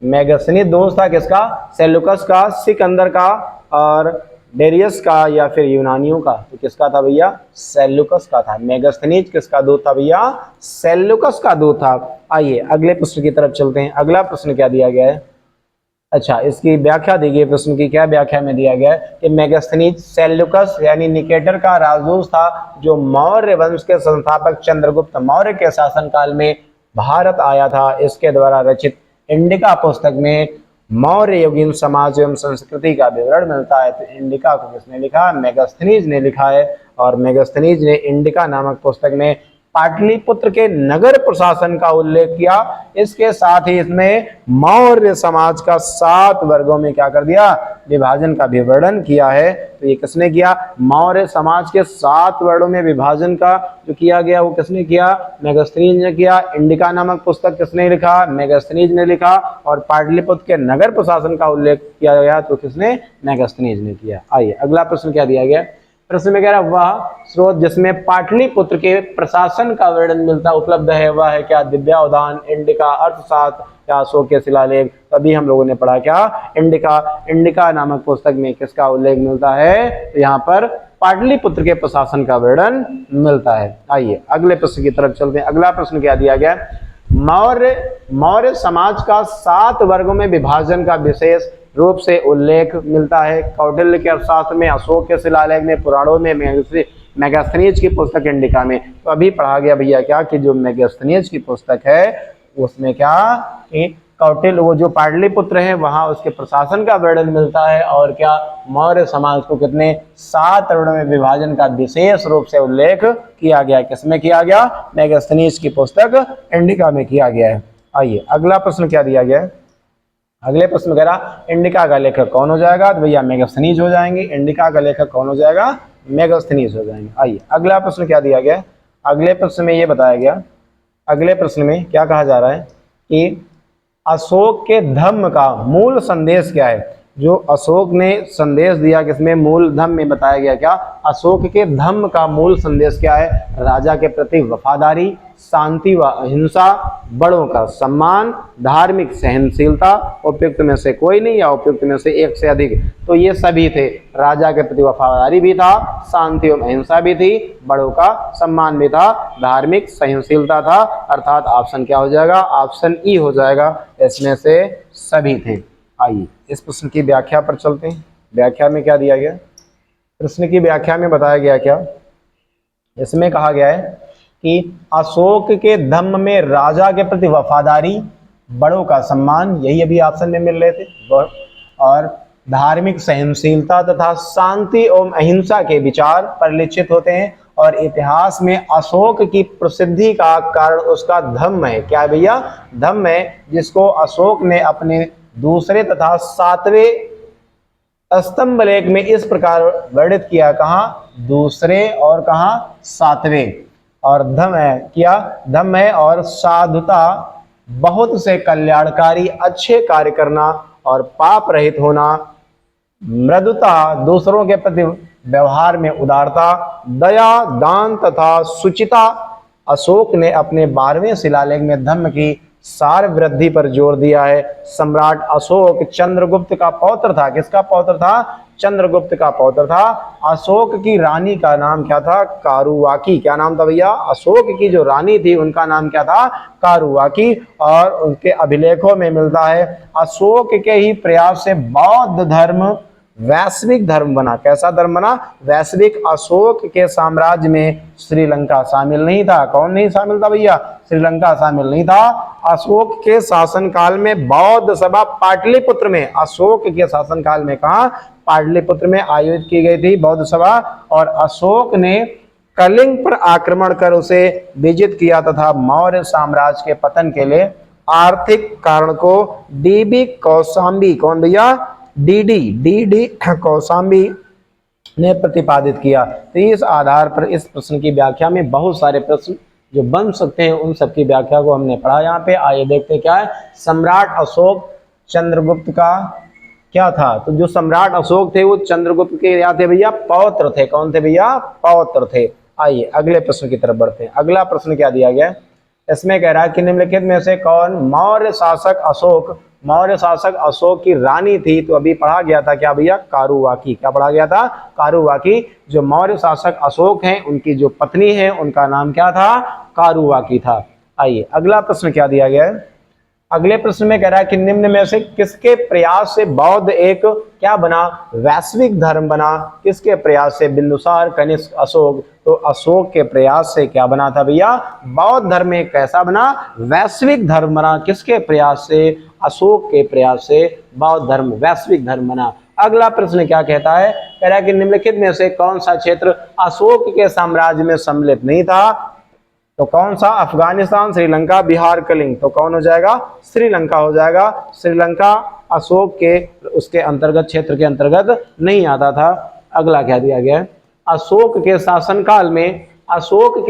मेगास्थनीज दूत था किसका? सेल्यूकस का, सिकंदर का और डेरियस का या फिर यूनानियों का? तो किसका था भैया? सेल्यूकस का था। मेगास्थनीज किसका दूत था भैया? सेल्यूकस का दूत था। आइए अगले प्रश्न की तरफ चलते हैं। अगला प्रश्न क्या दिया गया है? अच्छा, इसकी व्याख्या दी गई। प्रश्न की क्या व्याख्या में दिया गया है कि मेगास्थनीज सेल्यूकस यानी निकेटर का राजदूत था जो मौर्य वंश के संस्थापक चंद्रगुप्त मौर्य के शासनकाल में भारत आया था। इसके द्वारा रचित इंडिका पुस्तक में मौर्य युगीन समाज एवं संस्कृति का विवरण मिलता है। तो इंडिका को किसने लिखा? मेगास्थनीज ने लिखा है। और मेगास्थनीज ने इंडिका नामक पुस्तक में पाटलिपुत्र के नगर प्रशासन का उल्लेख किया। इसके साथ ही इसमें मौर्य समाज का 7 वर्गों में क्या कर दिया? विभाजन का विवरण किया है। तो ये किसने किया? मौर्य समाज के 7 वर्गों में विभाजन का जो किया गया वो किसने किया? मेगास्थनीज ने किया। इंडिका नामक पुस्तक किसने लिखा? मेगास्थनीज ने लिखा। और पाटलिपुत्र के नगर प्रशासन का उल्लेख किया गया तो किसने? मेगास्थनीज ने किया। आइए अगला प्रश्न क्या दिया गया? प्रश्न में कह रहा वह स्रोत जिसमें पाटलिपुत्र के प्रशासन का वर्णन मिलता उपलब्ध है वह है क्या? दिव्यावधान, इंडिका, अर्थशास्त्र या अशोक के शिलालेख। तभी हम लोगों ने पढ़ा क्या? इंडिका नामक पुस्तक में किसका उल्लेख मिलता है? तो यहाँ पर पाटलिपुत्र के प्रशासन का वर्णन मिलता है। आइए अगले प्रश्न की तरफ चलते हैं। अगला प्रश्न क्या दिया गया? मौर्य समाज का 7 वर्गों में विभाजन का विशेष रूप से उल्लेख मिलता है। कौटिल्य के अर्थशास्त्र में, अशोक के शिलालेख में, पुराणों में, मेगास्थनीज की पुस्तक इंडिका में। तो अभी पढ़ा गया भैया क्या कि जो मेगास्थनीज की पुस्तक है उसमें क्या कि कौटिल्य वो जो पाटलिपुत्र है वहां उसके प्रशासन का वर्णन मिलता है। और क्या? मौर्य समाज को कितने 7 वर्णों में विभाजन का विशेष रूप से उल्लेख किया गया। किसमें किया गया? मेगास्थनीज की पुस्तक इंडिका में किया गया है। आइए अगला प्रश्न क्या दिया गया है? अगले प्रश्न कह रहा इंडिका का लेखक कौन हो जाएगा? तो भैया मेगास्थनीज हो जाएंगे। इंडिका का लेखक कौन हो जाएगा? मेगास्थनीज हो जाएंगे। आइए अगला प्रश्न क्या दिया गया? अगले प्रश्न में ये बताया गया, अगले प्रश्न में क्या कहा जा रहा है कि अशोक के धम्म का मूल संदेश क्या है? जो अशोक ने संदेश दिया किसमें? मूल धम्म में बताया गया क्या? अशोक के धम्म का मूल संदेश क्या है? राजा के प्रति वफादारी, शांति व अहिंसा, बड़ों का सम्मान, धार्मिक सहनशीलता, उपयुक्त में से कोई नहीं या उपयुक्त में से एक से अधिक। तो ये सभी थे। राजा के प्रति वफादारी भी था, शांति एवं अहिंसा भी थी, बड़ों का सम्मान भी था, धार्मिक सहनशीलता था। अर्थात ऑप्शन क्या हो जाएगा? ऑप्शन ई हो जाएगा। इसमें से सभी थे। आइए इस प्रश्न की व्याख्या पर चलते हैं। व्याख्या में क्या दिया गया? प्रश्न की व्याख्या में बताया गया क्या? इसमें कहा गया है कि अशोक के धम्म में राजा के प्रति वफादारी, बड़ों का सम्मान, यही अभी ऑप्शन में मिल रहे थे, और धार्मिक सहनशीलता तथा शांति एवं अहिंसा के विचार परिलक्षित होते हैं। और इतिहास में अशोक की प्रसिद्धि का कारण उसका धम्म है। क्या भैया? धम्म है, जिसको अशोक ने अपने दूसरे तथा 7वें स्तंभ लेख में इस प्रकार वर्णित किया। कहाँ? दूसरे और कहाँ? 7वें। और धम्म है क्या? धम्म है और साधुता, बहुत से कल्याणकारी अच्छे कार्य करना और पाप रहित होना, मृदुता, दूसरों के प्रति व्यवहार में उदारता, दया, दान तथा सुचिता। अशोक ने अपने 12वें शिलालेख में धम्म की सार वृद्धि पर जोर दिया है। सम्राट अशोक चंद्रगुप्त का पौत्र था। किसका पौत्र था? चंद्रगुप्त का पौत्र था। अशोक की रानी का नाम क्या था? कारुवाकी। क्या नाम था भैया? अशोक की जो रानी थी उनका नाम क्या था? कारुवाकी। और उनके अभिलेखों में मिलता है अशोक के ही प्रयास से बौद्ध धर्म वैश्विक धर्म बना। कैसा धर्म बना? वैश्विक। अशोक के साम्राज्य में श्रीलंका शामिल नहीं था। कौन नहीं शामिल था भैया? श्रीलंका शामिल नहीं था। अशोक के शासनकाल में बौद्ध सभा पाटलिपुत्र में, अशोक के शासनकाल में कहा? पाटलिपुत्र में आयोजित की गई थी बौद्ध सभा। और अशोक ने कलिंग पर आक्रमण कर उसे विजित किया तथा मौर्य साम्राज्य के पतन के लिए आर्थिक कारण को डीबी कौशाम्बी, कौन भैया? डी कौशाम्बी ने प्रतिपादित किया। तो इस आधार पर इस प्रश्न की व्याख्या में बहुत सारे प्रश्न जो बन सकते हैं उन सबकी व्याख्या को हमने पढ़ा यहाँ पे। आइए देखते हैं क्या है। सम्राट अशोक चंद्रगुप्त का क्या था? तो जो सम्राट अशोक थे वो चंद्रगुप्त के क्या थे भैया? पौत्र थे। कौन थे भैया? पौत्र थे। आइए अगले प्रश्न की तरफ बढ़ते हैं। अगला प्रश्न क्या दिया गया है? इसमें कह रहा है कि निम्नलिखित में से कौन मौर्य शासक अशोक की रानी थी? तो अभी पढ़ा गया था क्या भैया? कारुवाकी। क्या पढ़ा गया था? कारुवाकी। जो मौर्य शासक अशोक हैं उनकी जो पत्नी है उनका नाम क्या था? कारुवाकी था। आइए अगला प्रश्न क्या दिया गया है? अगले प्रश्न में कह रहा है कि निम्न में से किसके प्रयास से बौद्ध एक क्या बना? वैश्विक धर्म बना। किसके प्रयास से? बिंदुसार, कनिष्क, अशोक। तो अशोक के प्रयास से क्या बना था भैया? बौद्ध धर्म एक कैसा बना? वैश्विक धर्म बना। किसके प्रयास से? अशोक के प्रयास से बौद्ध धर्म वैश्विक धर्म बना। अगला प्रश्न क्या कहता है? कह रहा है कि निम्नलिखित में से कौन सा क्षेत्र अशोक के साम्राज्य में सम्मिलित नहीं था? तो कौन सा? अफगानिस्तान, श्रीलंका, बिहार, कलिंग। तो कौन हो जाएगा? श्रीलंका हो जाएगा। श्रीलंका अशोक के उसके अंतर्गत, क्षेत्र के अंतर्गत नहीं आता था। अगला क्या दिया गया है? अशोक के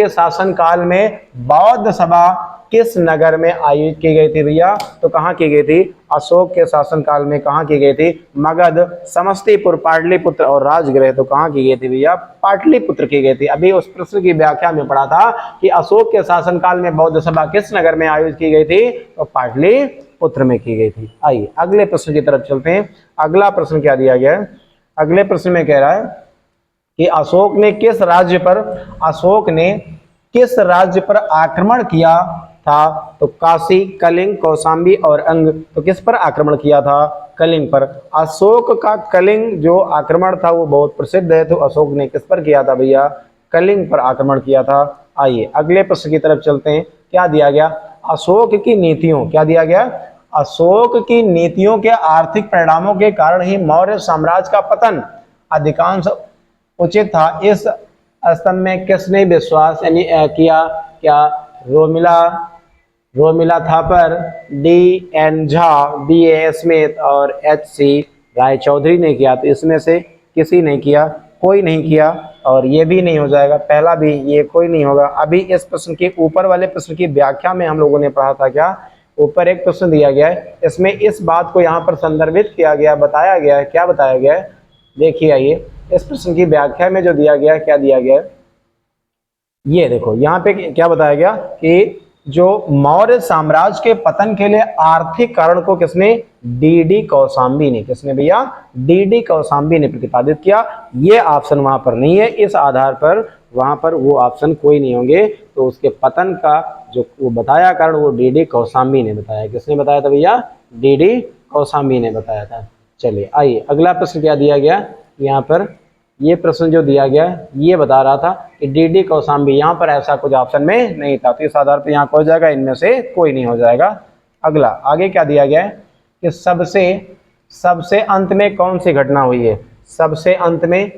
शासनकाल में बौद्ध सभा किस नगर में आयोजित की गई थी भैया? तो कहाँ की गई थी? अशोक के शासनकाल में कहाँ की गई थी? मगध, समस्तीपुर, पाटलिपुत्र और राजगृह। तो कहाँ की गई थी भैया? पाटलिपुत्र की गई थी। अभी उस प्रश्न की व्याख्या में पढ़ा था कि अशोक के शासनकाल में बौद्ध सभा किस नगर में आयोजित की गई थी? तो पाटलिपुत्र में की गई थी। आइए अगले प्रश्न की तरफ चलते हैं। अगला प्रश्न क्या दिया गया है? अगले प्रश्न में कह रहा है कि अशोक ने किस राज्य पर आक्रमण किया था? तो काशी, कलिंग, कौशाम्बी और अंग। तो किस पर आक्रमण किया था? कलिंग पर। अशोक का कलिंग जो आक्रमण था वो बहुत प्रसिद्ध है। तो अशोक ने किस पर किया था भैया? कलिंग पर आक्रमण किया था। आइए अगले प्रश्न की तरफ चलते हैं। क्या दिया गया? अशोक की नीतियों, क्या दिया गया? अशोक की नीतियों के आर्थिक परिणामों के कारण ही मौर्य साम्राज्य का पतन अधिकांश उचित था। इस स्तंभ में किसने विश्वास किया? क्या Romila Thapar, D N Jha, B A Smith और एच सी रायचौधरी ने किया? तो इसमें से किसी ने किया? कोई नहीं किया। और ये भी नहीं हो जाएगा, पहला भी, ये कोई नहीं होगा। अभी इस प्रश्न के ऊपर वाले प्रश्न की व्याख्या में हम लोगों ने पढ़ा था क्या? ऊपर एक प्रश्न दिया गया है, इसमें इस बात को यहाँ पर संदर्भित किया गया, बताया गया है। क्या बताया गया है? देखिए आइए इस प्रश्न की व्याख्या में जो दिया गया है, क्या दिया गया है? ये देखो यहाँ पे क्या बताया गया कि जो मौर्य साम्राज्य के पतन के लिए आर्थिक कारण को किसने? डी कौशाम्बी ने। किसने भैया? डी कौशाम्बी ने प्रतिपादित किया। ये ऑप्शन वहां पर नहीं है। इस आधार पर वहां पर वो ऑप्शन कोई नहीं होंगे। तो उसके पतन का जो वो बताया कारण वो डी कौशाम्बी ने बताया। किसने बताया था भैया? डी कौशाम्बी ने बताया था। चलिए आइए अगला प्रश्न क्या दिया गया यहाँ पर? ये प्रश्न जो दिया गया ये बता रहा था कि डी कौशाम्बी, यहाँ पर ऐसा कुछ ऑप्शन में नहीं था। तो इस आधार पर यहाँ हो जाएगा, इनमें से कोई नहीं हो जाएगा। अगला आगे क्या दिया गया है कि सबसे अंत में कौन सी घटना हुई है? सबसे अंत में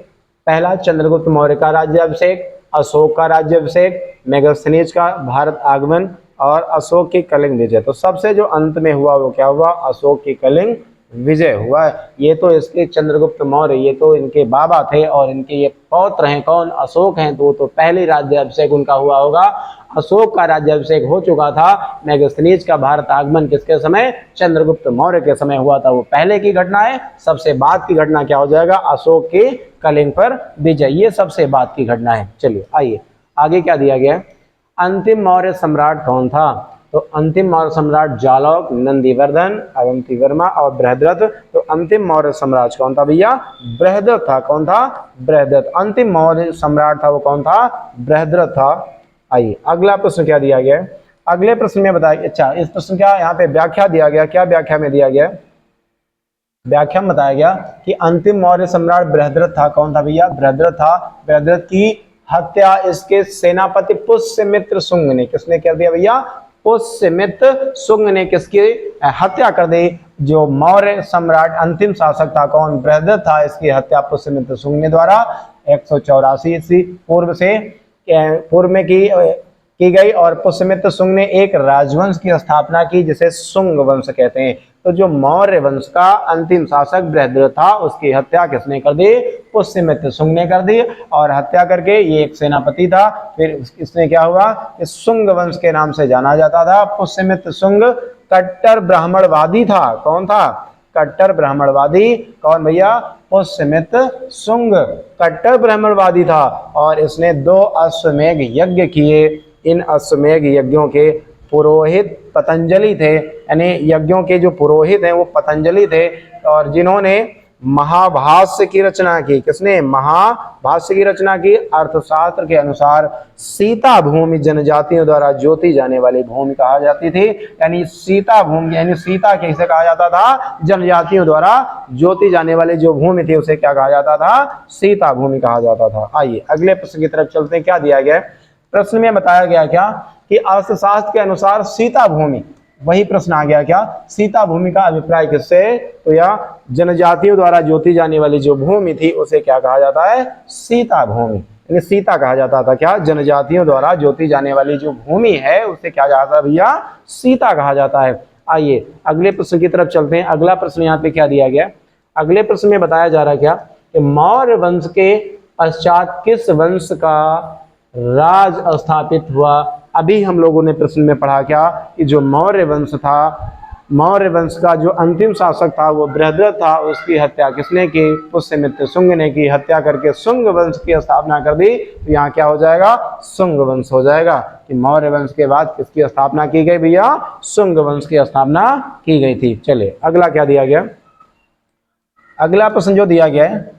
पहला चंद्रगुप्त मौर्य का राज्याभिषेक, अशोक का राज्याभिषेक, मेगास्थनीज का भारत आगमन और अशोक की कलिंग विजय। तो सबसे जो अंत में हुआ वो क्या हुआ? अशोक की कलिंग विजय हुआ है। ये तो इसके चंद्रगुप्त मौर्य, ये तो इनके बाबा थे और इनके ये पौत्र हैं। कौन? अशोक हैं। तो पहले राज्याभिषेक उनका हुआ होगा। अशोक का राज्याभिषेक हो चुका था। मेगास्थनीज का भारत आगमन किसके समय? चंद्रगुप्त मौर्य के समय हुआ था। वो पहले की घटना है। सबसे बाद की घटना क्या हो जाएगा? अशोक की कलिंग पर विजय, ये सबसे बाद की घटना है। चलिए आइए आगे क्या दिया गया? अंतिम मौर्य सम्राट कौन था? तो अंतिम मौर्य सम्राट जालौक, नंदीवर्धन, अवंतीवर्मा और बृहद्रथ। तो अंतिम मौर्य सम्राट कौन था भैया? बृहद्रथ था। कौन था? बृहद्रथ। अंतिम मौर्य सम्राट था वो कौन था? बृहद्रथ था। आइए अगला प्रश्न क्या दिया गया है? अगले प्रश्न में बताइए। अच्छा इस प्रश्न क्या यहाँ पे व्याख्या दिया गया? क्या व्याख्या में दिया गया? व्याख्या में बताया गया कि अंतिम मौर्य सम्राट बृहद्रथ था। कौन था भैया? बृहद्रथ था। बृहद्रथ की हत्या इसके सेनापति पुष्यमित्र शुंग ने, किसने कर दिया भैया? पुष्यमित्र शुंग ने किसकी हत्या कर दी? जो मौर्य सम्राट अंतिम शासक था, कौन? बृहद्रथ था। इसकी हत्या पुष्यमित्र शुंग ने द्वारा 184 ईस्वी पूर्व में की गई। और पुष्यमित्र शुंग ने एक राजवंश की स्थापना की जिसे शुंग वंश कहते हैं। तो जो मौर्य वंश का अंतिम शासक बृहद्रथ था, उसकी हत्या किसने कर दी? पुष्यमित्र शुंग ने कर दी। और हत्या करके ये एक सेनापति था। फिर इसने क्या हुआ? इस शुंग वंश के नाम से जाना जाता था। पुष्यमित्र शुंग कट्टर ब्राह्मणवादी था। कौन था? कट्टर ब्राह्मणवादी। कौन भैया? पुष्यमित्र शुंग कट्टर ब्राह्मणवादी था। और इसने 2 अश्वमेध यज्ञ किए। इन अश्वमेध यज्ञों के पुरोहित पतंजलि थे, यानी यज्ञों के जो पुरोहित हैं वो पतंजलि थे। और जिन्होंने महाभाष्य की रचना की। किसने? महाभाष्य की रचना की। अर्थशास्त्र के अनुसार सीता भूमि जनजातियों द्वारा जोती जाने वाली भूमि कहा जाती थी। यानी सीता भूमि, यानी सीता कैसे कहा जाता था? जनजातियों द्वारा जोती जाने वाली जो भूमि थी उसे क्या कहा जाता था? सीता भूमि कहा जाता था। आइए अगले प्रश्न की तरफ चलते हैं। क्या दिया गया? प्रश्न में बताया गया क्या कि अर्थशास्त्र के अनुसार सीता भूमि, वही प्रश्न आ गया क्या? सीता भूमि का अभिप्राय किससे? तो यह जनजातियों द्वारा जोती जाने वाली जो भूमि थी उसे क्या कहा जाता है? सीता भूमि, यानी सीता कहा जाता था। क्या? जनजातियों द्वारा जोती जाने वाली जो भूमि है उसे क्या जाता है भैया? सीता कहा जाता है। आइए अगले प्रश्न की तरफ चलते हैं। अगला प्रश्न यहाँ पे क्या दिया गया? अगले प्रश्न में बताया जा रहा है क्या कि मौर्य वंश के पश्चात किस वंश का राज स्थापित हुआ? अभी हम लोगों ने प्रश्न में पढ़ा क्या कि जो मौर्य वंश था, मौर्य वंश का जो अंतिम शासक था वो बृहद्रथ था। उसकी हत्या किसने की? पुष्यमित्र शुंग ने की। हत्या करके शुंग वंश की स्थापना कर दी। तो यहाँ क्या हो जाएगा? शुंग वंश हो जाएगा। कि मौर्य वंश के बाद किसकी स्थापना की गई भैया? शुंग वंश की स्थापना की गई थी। चलिए अगला क्या दिया गया? अगला प्रश्न जो दिया गया है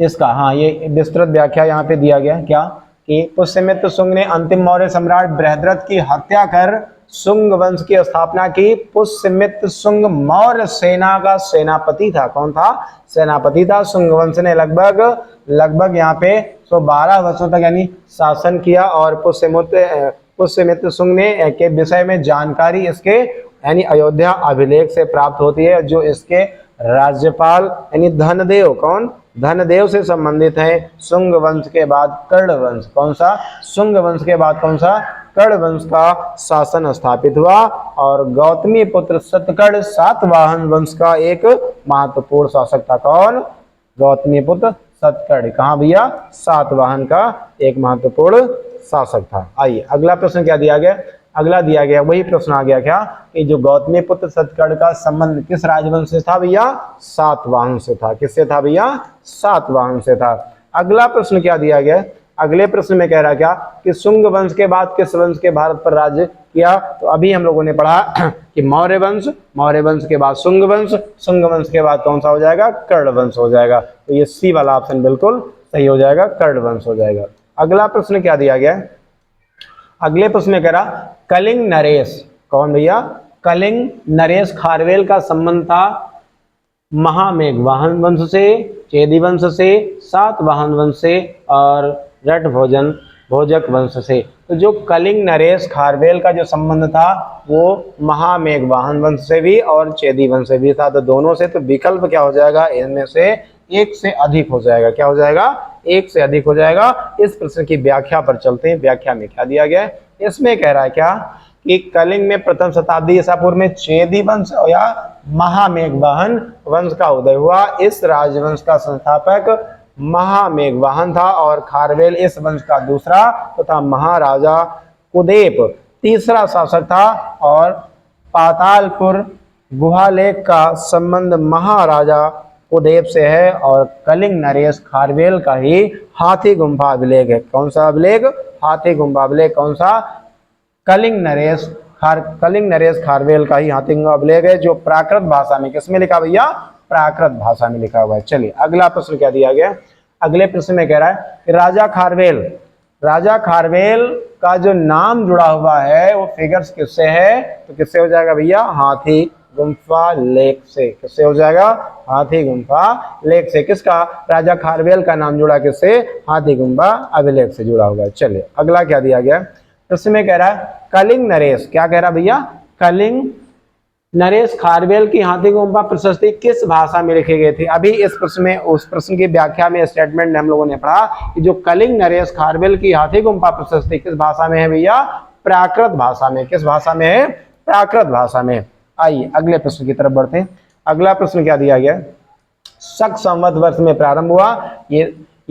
इसका, हाँ, ये विस्तृत व्याख्या यहाँ पे दिया गया क्या कि पुष्यमित्र शुंग ने अंतिम मौर्य सम्राट बृहद्रथ की हत्या कर शुंग वंश की स्थापना की। पुष्यमित्र शुंग मौर्य सेना का सेनापति था। कौन था? सेनापति था। शुंग वंश ने लगभग यहाँ पे 112 वर्षों तक यानी शासन किया। और पुष्यमित्र शुंग ने के विषय में जानकारी इसके यानी अयोध्या अभिलेख से प्राप्त होती है, जो इसके राज्यपाल यानी धनदेव, कौन? धनदेव से संबंधित है। शुंग वंश के बाद कर्ण वंश, कौन सा? शुंग वंश के बाद कौन सा? कर्ण वंश का शासन स्थापित हुआ। और गौतमी पुत्र सतकर्ण सातवाहन वंश का एक महत्वपूर्ण शासक था। कौन? गौतमी पुत्र सतकर्ण। कहाँ भैया? सातवाहन का एक महत्वपूर्ण शासक था। आइए अगला प्रश्न क्या दिया गया? अगला दिया गया वही प्रश्न आ गया क्या कि जो गौतमी पुत्र सतकर्ण का संबंध किस राजवंश से था भैया? सातवाहन से था। किससे था भैया? सातवाहन से था। अगला प्रश्न क्या दिया गया? अगले प्रश्न में कह रहा क्या कि शुंग वंश के बाद किस वंश के भारत पर राज्य किया? तो अभी हम लोगों ने पढ़ा कि मौर्य वंश, मौर्य वंश के बाद शुंग वंश, शुंग वंश के बाद कौन सा हो जाएगा? कर्ण वंश हो जाएगा। तो ये सी वाला ऑप्शन बिल्कुल सही हो जाएगा, कर्ण वंश हो जाएगा। अगला प्रश्न क्या दिया गया? अगले प्रश्न में कह रहा कलिंग नरेश, कौन भैया? कलिंग नरेश खारवेल का संबंध था महामेघवाहन वंश से, चेदी वंश से, सातवाहन वंश से और रट भोजक वंश से। तो जो कलिंग नरेश खारवेल का जो संबंध था वो महामेघवाहन वंश से भी और चेदी वंश से भी था। तो दोनों से, तो विकल्प क्या हो जाएगा? इनमें से एक से अधिक हो जाएगा। क्या हो जाएगा? एक से अधिक हो जाएगा। इस प्रश्न की व्याख्या पर चलते हैं। व्याख्या में क्या दिया गया है? इसमें कह रहा है क्या कि कलिंग में प्रथम शताब्दी ईसा पूर्व में चेदी वंश या महामेघवाहन वंश का उदय हुआ। इस राजवंश का संस्थापक महामेघवाहन था और खारवेल इस वंश का दूसरा तथा महाराजा कुदेप तीसरा शासक था। और पातालपुर गुहालेख का संबंध महाराजा कुदेप से है। और कलिंग नरेश खारवेल का ही हाथी गुम्फा अभिलेख है। कौन सा अभिलेख? हाथी गुम्फा अभिलेख। कौन सा? कलिंग नरेश खारवेल का ही हाथी गुम्फा अभिलेख है, जो प्राकृत भाषा में, किसमें लिखा भैया? प्राकृत भाषा में लिखा हुआ है। चलिए अगला प्रश्न क्या दिया गया? अगले प्रश्न में कह रहा है कि राजा खारवेल का जो नाम जुड़ा हुआ है वो फिगर्स किससे है? तो किससे हो जाएगा भैया? हाथी गुम्फा लेक से। किससे हो जाएगा? हाथी गुम्फा लेक से। किसका? राजा खारवेल का नाम जुड़ा किससे? हाथी गुम्फा अभिलेख से जुड़ा होगा। चलिए अगला क्या दिया गया प्रश्न में, कह रहा है कलिंग नरेश, क्या कह रहा भैया? कलिंग नरेश खारवेल की हाथी गुम्फा प्रशस्ति किस भाषा में लिखी गई थी? अभी इस प्रश्न में, उस प्रश्न की व्याख्या में स्टेटमेंट हम लोगों ने पढ़ा कि जो कलिंग नरेश खारवेल की हाथी गुम्फा प्रशस्ति किस भाषा में है भैया? प्राकृत भाषा में। किस भाषा में है? प्राकृत भाषा में। आइए अगले प्रश्न की तरफ बढ़ते हैं। अगला प्रश्न क्या दिया गया? शक संवत वर्ष में प्रारंभ हुआ।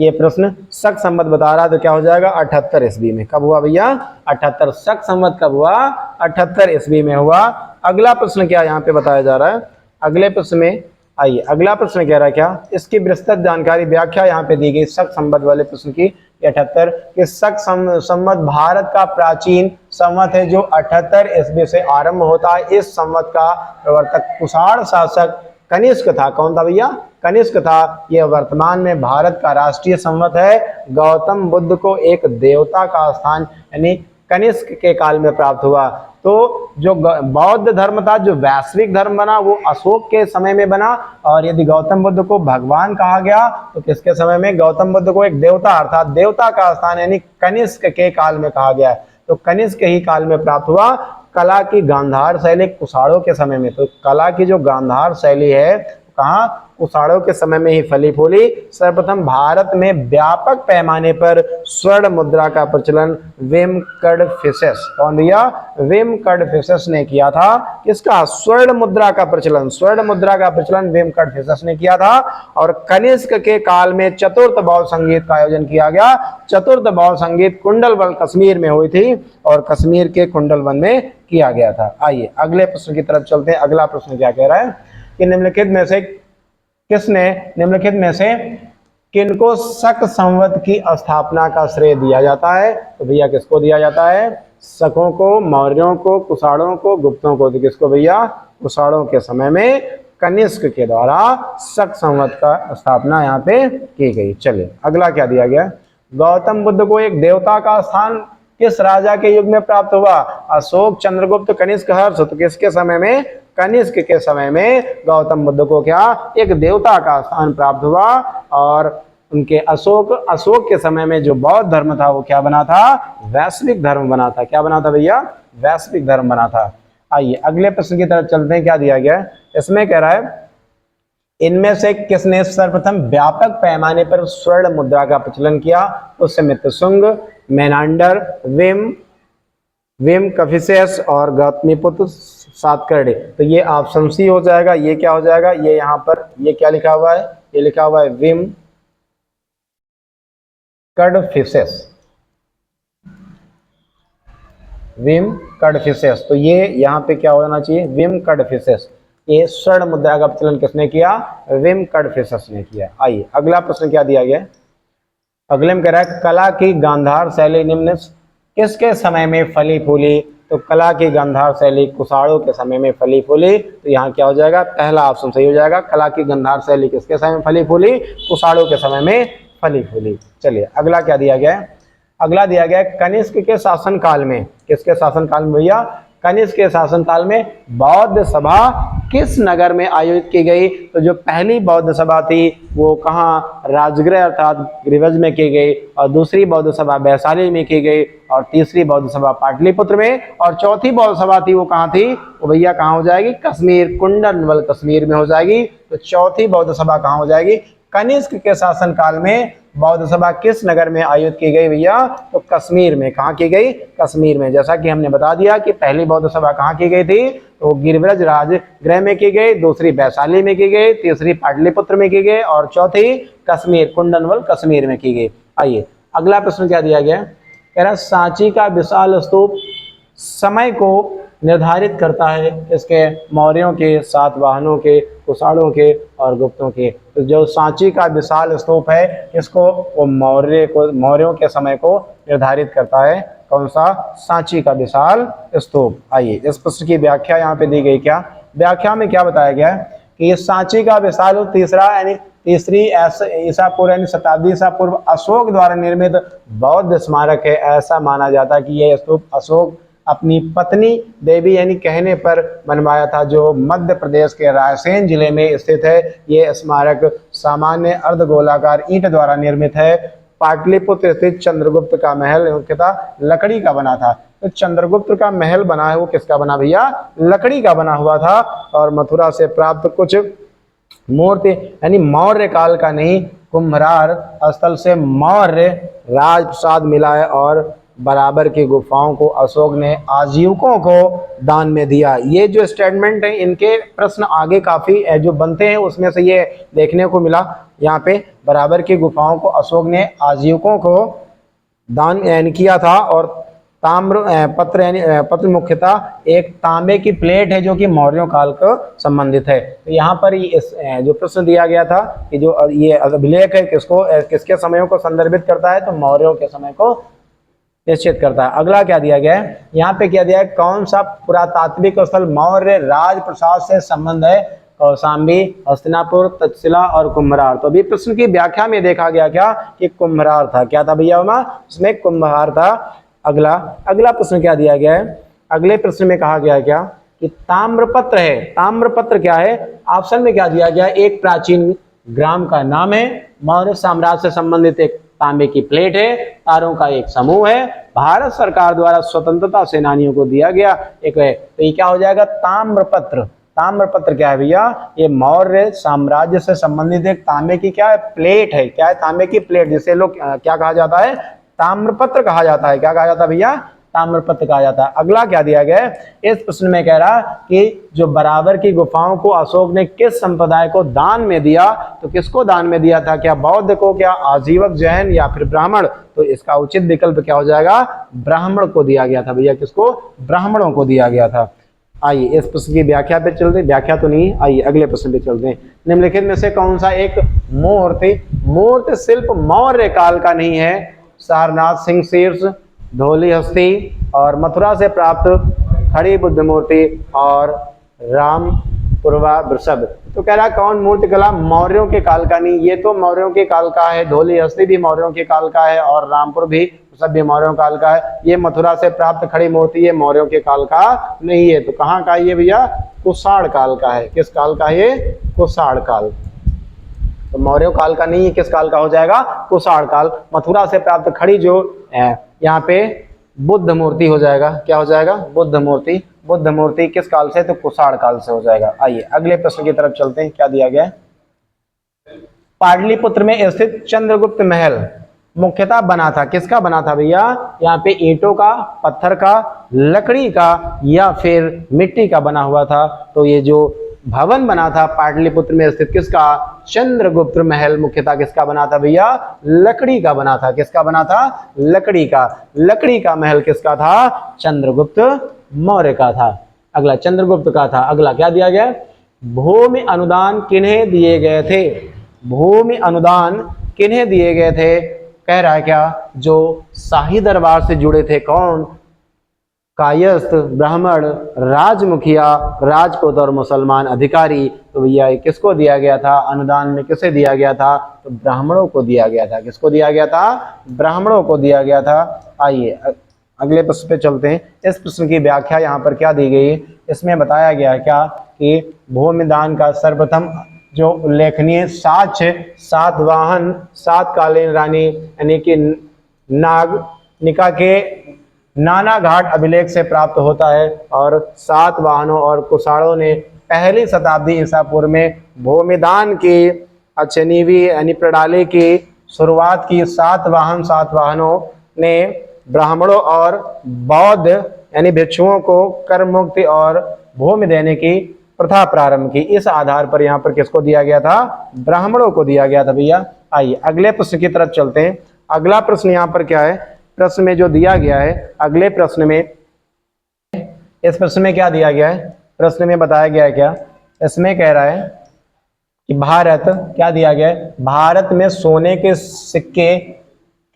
ये प्रश्न शक संवत बता रहा है, तो क्या हो जाएगा? 78 ईस्वी में। कब हुआ भैया? 78। शक संवत कब हुआ? 78 ईस्वी में हुआ। अगला प्रश्न क्या यहाँ पे बताया जा रहा है? अगले प्रश्न में आइए, अगला प्रश्न कह रहा है क्या? इसकी विस्तृत जानकारी व्याख्या यहाँ पे दी गई शक संवत वाले प्रश्न की 78 कि शक संवत भारत का प्राचीन संवत है जो 78 ईस्वी से आरंभ होता है। इस संवत का प्रवर्तक कुषाण शासक कनिष्क था। कौन था भैया? कनिष्क था। यह वर्तमान में भारत का राष्ट्रीय संवत है। गौतम बुद्ध को एक देवता का स्थान यानी कनिष्क के काल में प्राप्त हुआ। तो जो बौद्ध धर्म था, जो वैश्विक धर्म बना, वो अशोक के समय में बना। और यदि गौतम बुद्ध को भगवान कहा गया तो किसके समय में? गौतम बुद्ध को एक देवता अर्थात देवता का स्थान यानी कनिष्क के काल में कहा गया। तो कनिष्क ही काल में प्राप्त हुआ। कला की गांधार शैली कुषाणों के समय में। तो कला की जो गांधार शैली है कहाँ? कुषाणों के समय में ही फली फूली। सर्वप्रथम भारत में व्यापक पैमाने पर स्वर्ण मुद्रा का प्रचलन विम कडफिसेस, कौन भैया? विम कडफिसेस ने किया था। किसका? स्वर्ण मुद्रा का प्रचलन। स्वर्ण मुद्रा का प्रचलन विम कडफिसेस ने किया था। और कनिष्क के काल में चतुर्थ बौद्ध संगीत का आयोजन किया गया। चतुर्थ बौद्ध संगीत कुंडलवन कश्मीर में हुई थी और कश्मीर के कुंडलवन में किया गया था। आइए अगले प्रश्न की तरफ चलते हैं। अगला प्रश्न क्या कह रहा है कि निम्नलिखित में से किनको शक संवत की स्थापना का श्रेय दिया जाता है? तो भैया किसको दिया जाता है? शकों को, मौर्यों को, कुषाणों को, गुप्तों को। तो किसको भैया? कुषाणों के समय में कनिष्क के द्वारा शक संवत का स्थापना यहाँ पे की गई। चलिए अगला क्या दिया गया? गौतम बुद्ध को एक देवता का स्थान किस राजा के युग में प्राप्त हुआ? अशोक, चंद्रगुप्त, कनिष्क, हर्ष। तो किसके समय में? कनिष्क के समय में गौतम बुद्ध को क्या? एक देवता का स्थान प्राप्त हुआ। और उनके अशोक के समय में जो बौद्ध धर्म था वो क्या बना था? वैश्विक धर्म बना था। क्या बना था भैया? वैश्विक धर्म बना था। आइए अगले प्रश्न की तरफ चलते हैं। क्या दिया गया है? इसमें कह रहा है इनमें से किसने सर्वप्रथम व्यापक पैमाने पर स्वर्ण मुद्रा का प्रचलन किया? पुष्यमित्र, मेनांडर, विम कफिसेस और गौतमीपुत्र सातकर्णी। तो ये ऑप्शन सी हो जाएगा। ये क्या हो जाएगा? ये यहाँ पर ये क्या लिखा हुआ है? ये लिखा हुआ है विम कडफिसेस। विम कडफिसेस। तो ये यहाँ पे क्या होना चाहिए? विम कडफिसेस। ये स्वर्ण मुद्रा का प्रचलन किसने किया? विम कडफिसेस ने किया। आइए अगला प्रश्न क्या दिया गया? अगले में कह रहा है कला की गांधार शैली निम्न किसके समय में फली फूली? तो कला की गांधार शैली कुषाणों के समय में फली फूली। तो यहाँ क्या हो जाएगा? पहला ऑप्शन सही हो जाएगा। कला की गांधार शैली किसके समय में फली फूली? कुषाणों के समय में फली फूली। चलिए अगला क्या दिया गया है? अगला दिया गया है कनिष्क के शासन काल में। किसके शासन काल में भैया? कनिष्क के शासनकाल में बौद्ध सभा किस नगर में आयोजित की गई? तो जो पहली बौद्ध सभा थी वो कहाँ? राजगृह अर्थात गृहज में की गई। और दूसरी बौद्ध सभा वैशाली में की गई। और तीसरी बौद्ध सभा पाटलिपुत्र में। और चौथी बौद्ध सभा थी वो कहाँ थी? वो भैया कहाँ हो जाएगी? कश्मीर, कुंडलवन कश्मीर में हो जाएगी। तो चौथी बौद्ध सभा कहाँ हो जाएगी? कनिष्क के शासन काल में बौद्ध सभा किस नगर में आयोजित की गई भैया? तो कश्मीर में। कहाँ की गई? कश्मीर में। जैसा कि हमने बता दिया कि पहली बौद्ध सभा कहाँ की गई थी? तो गिरिव्रज राजगृह में की गई, दूसरी वैशाली में की गई, तीसरी पाटलिपुत्र में की गई और चौथी कश्मीर, कुंडलवन कश्मीर में की गई। आइए अगला प्रश्न क्या दिया गया? कह रहा सांची का विशाल स्तूप समय को निर्धारित करता है। इसके मौर्यों के, सातवाहनों के, कुषाणों के और गुप्तों के। तो जो सांची का विशाल स्तूप है इसको वो मौर्यों के समय को निर्धारित करता है। कौन सा? सांची का विशाल स्तूप। आइए इस प्रश्न की व्याख्या यहाँ पे दी गई। क्या व्याख्या में क्या बताया गया है कि ये सांची का विशाल तीसरी ईसा पूर्व यानी शताब्दी ईसा पूर्व अशोक द्वारा निर्मित बौद्ध स्मारक है। ऐसा माना जाता है कि यह स्तूप अपनी पत्नी देवी यानी कहने पर बनवाया था, जो मध्य प्रदेश के रायसेन जिले में स्थित है। ये स्मारक सामान्य अर्धगोलाकार ईंट द्वारा निर्मित है। पाटलिपुत्र स्थित चंद्रगुप्त का महल मुख्यतः लकड़ी का बना था। तो चंद्रगुप्त का महल बना है वो किसका बना भैया? लकड़ी का बना हुआ था। और मथुरा से प्राप्त कुछ मूर्ति यानी मौर्य काल का नहीं, कुम्भरार स्थल से मौर्य राजप्रसाद मिला है। और बराबर की गुफाओं को अशोक ने आजीविकों को दान में दिया। ये जो स्टेटमेंट है इनके प्रश्न आगे काफी जो बनते हैं उसमें से ये देखने को मिला। यहाँ पे बराबर की गुफाओं को अशोक ने आजीविकों को दान यानी किया था। और ताम्र पत्र यानी पत्र मुख्यतः एक तांबे की प्लेट है जो कि मौर्यों काल को संबंधित है। तो यहाँ पर इस जो प्रश्न दिया गया था कि जो ये अभिलेख है किसके समयों को संदर्भित करता है, तो मौर्यों के समय को निश्चित करता है। अगला क्या दिया गया है, यहाँ पे क्या दिया है, कौन सा पुरातात्विक स्थल मौर्य राजप्रसाद से संबंध है? कौशाम्बी, हस्तिनापुर, तक्षशिला और कुम्भरार। तो अभी प्रश्न की व्याख्या में देखा गया क्या कि कुम्भरार था। क्या था भैया उसमें कुम्भरार था। अगला प्रश्न क्या दिया गया है, अगले प्रश्न में कहा गया है क्या कि ताम्रपत्र है। ताम्रपत्र क्या है? ऑप्शन में क्या दिया गया, एक प्राचीन ग्राम का नाम है, मौर्य साम्राज्य से संबंधित एक तांबे की प्लेट है, तारों का एक समूह है, भारत सरकार द्वारा स्वतंत्रता सेनानियों को दिया गया एक है। तो ये क्या हो जाएगा? ताम्रपत्र। ताम्रपत्र क्या है भैया? ये मौर्य साम्राज्य से संबंधित एक तांबे की क्या है? प्लेट है। क्या है? तांबे की प्लेट, जिसे लोग क्या कहा जाता है? ताम्रपत्र कहा जाता है। क्या कहा जाता है भैया? ताम्रपत्र कहा जाता है। अगला क्या दिया गया है, इस प्रश्न में कह रहा कि जो बराबर की गुफाओं को अशोक ने किस संप्रदाय को दान में दिया? तो किसको दान में दिया था? क्या बौद्ध को, क्या आजीवक, जैन या फिर ब्राह्मण? तो इसका उचित विकल्प क्या हो जाएगा? ब्राह्मण को दिया गया था भैया। किसको? ब्राह्मणों को दिया गया था। आइए इस प्रश्न की व्याख्या पे चलते हैं। व्याख्या तो नहीं, आइए अगले प्रश्न पे चलते हैं। निम्नलिखित में से कौन सा एक मूर्ति शिल्प मौर्य काल का नहीं है? सारनाथ सिंह शीर्ष, धौली हस्ती और मथुरा से प्राप्त खड़ी बुद्ध मूर्ति और रामपुरवा वृषभ। तो कह रहा कौन मूर्ति कला मौर्यों के काल का नहीं? ये तो मौर्यों के काल का है, धौली हस्ती भी मौर्यों के काल का है और रामपुर भी सब भी मौर्यों काल का है। ये मथुरा से प्राप्त खड़ी मूर्ति ये मौर्यों के काल का नहीं है। तो कहाँ का ये भैया? कुषाण काल का है। किस काल का है? कुषाण काल। तो मौर्य काल का नहीं है, किस काल का हो जाएगा? कुषाण काल। मथुरा से प्राप्त खड़ी जो यहाँ पे बुद्ध मूर्ति हो जाएगा। क्या हो जाएगा? बुद्ध मूर्ति। बुद्ध मूर्ति किस काल से? तो कुषाण काल से हो जाएगा। आइए अगले प्रश्न की तरफ चलते हैं। क्या दिया गया है? पाटलिपुत्र में स्थित चंद्रगुप्त महल मुख्यतः बना था, किसका बना था भैया? यहाँ पे ईंटों का, पत्थर का, लकड़ी का या फिर मिट्टी का बना हुआ था। तो ये जो भवन बना था पाटलिपुत्र में स्थित किसका? चंद्रगुप्त महल मुख्यतः किसका बना था भैया? लकड़ी का बना था। किसका बना था? लकड़ी का। लकड़ी का महल किसका था? चंद्रगुप्त मौर्य का था। अगला चंद्रगुप्त का था। अगला क्या दिया गया? भूमि अनुदान किन्हें दिए गए थे? भूमि अनुदान किन्हें दिए गए थे? कह रहा है क्या? जो शाही दरबार से जुड़े थे। कौन? कायस्थ, ब्राह्मण, राजमुखिया, राजपूत और मुसलमान अधिकारी। तो भैया किसको दिया गया था? अनुदान में किसे दिया गया था? तो ब्राह्मणों को दिया गया था। किसको दिया गया था? ब्राह्मणों को दिया गया था। आइए अगले प्रश्न पे चलते हैं। इस प्रश्न की व्याख्या यहाँ पर क्या दी गई है? इसमें बताया गया है क्या कि भूमिदान का सर्वप्रथम जो उल्लेखनीय साक्ष्य सातवाहन सातकालीन रानी यानी कि नागनिका के नाना घाट अभिलेख से प्राप्त होता है। और सातवाहनों और कुषाणों ने पहली शताब्दी ईसा पूर्व में भूमिदान की अचनीवी यानी प्रणाली की शुरुआत की। सातवाहनों ने ब्राह्मणों और बौद्ध यानी भिक्षुओं को कर मुक्ति और भूमि देने की प्रथा प्रारंभ की। इस आधार पर यहाँ पर किसको दिया गया था? ब्राह्मणों को दिया गया था भैया। आइए अगले प्रश्न की तरफ चलते हैं। अगला प्रश्न यहाँ पर क्या है? प्रश्न में जो दिया गया है अगले प्रश्न में, इस प्रश्न में क्या दिया गया है? प्रश्न में बताया गया है क्या? इसमें कह रहा है कि भारत, क्या दिया गया है? भारत में सोने के सिक्के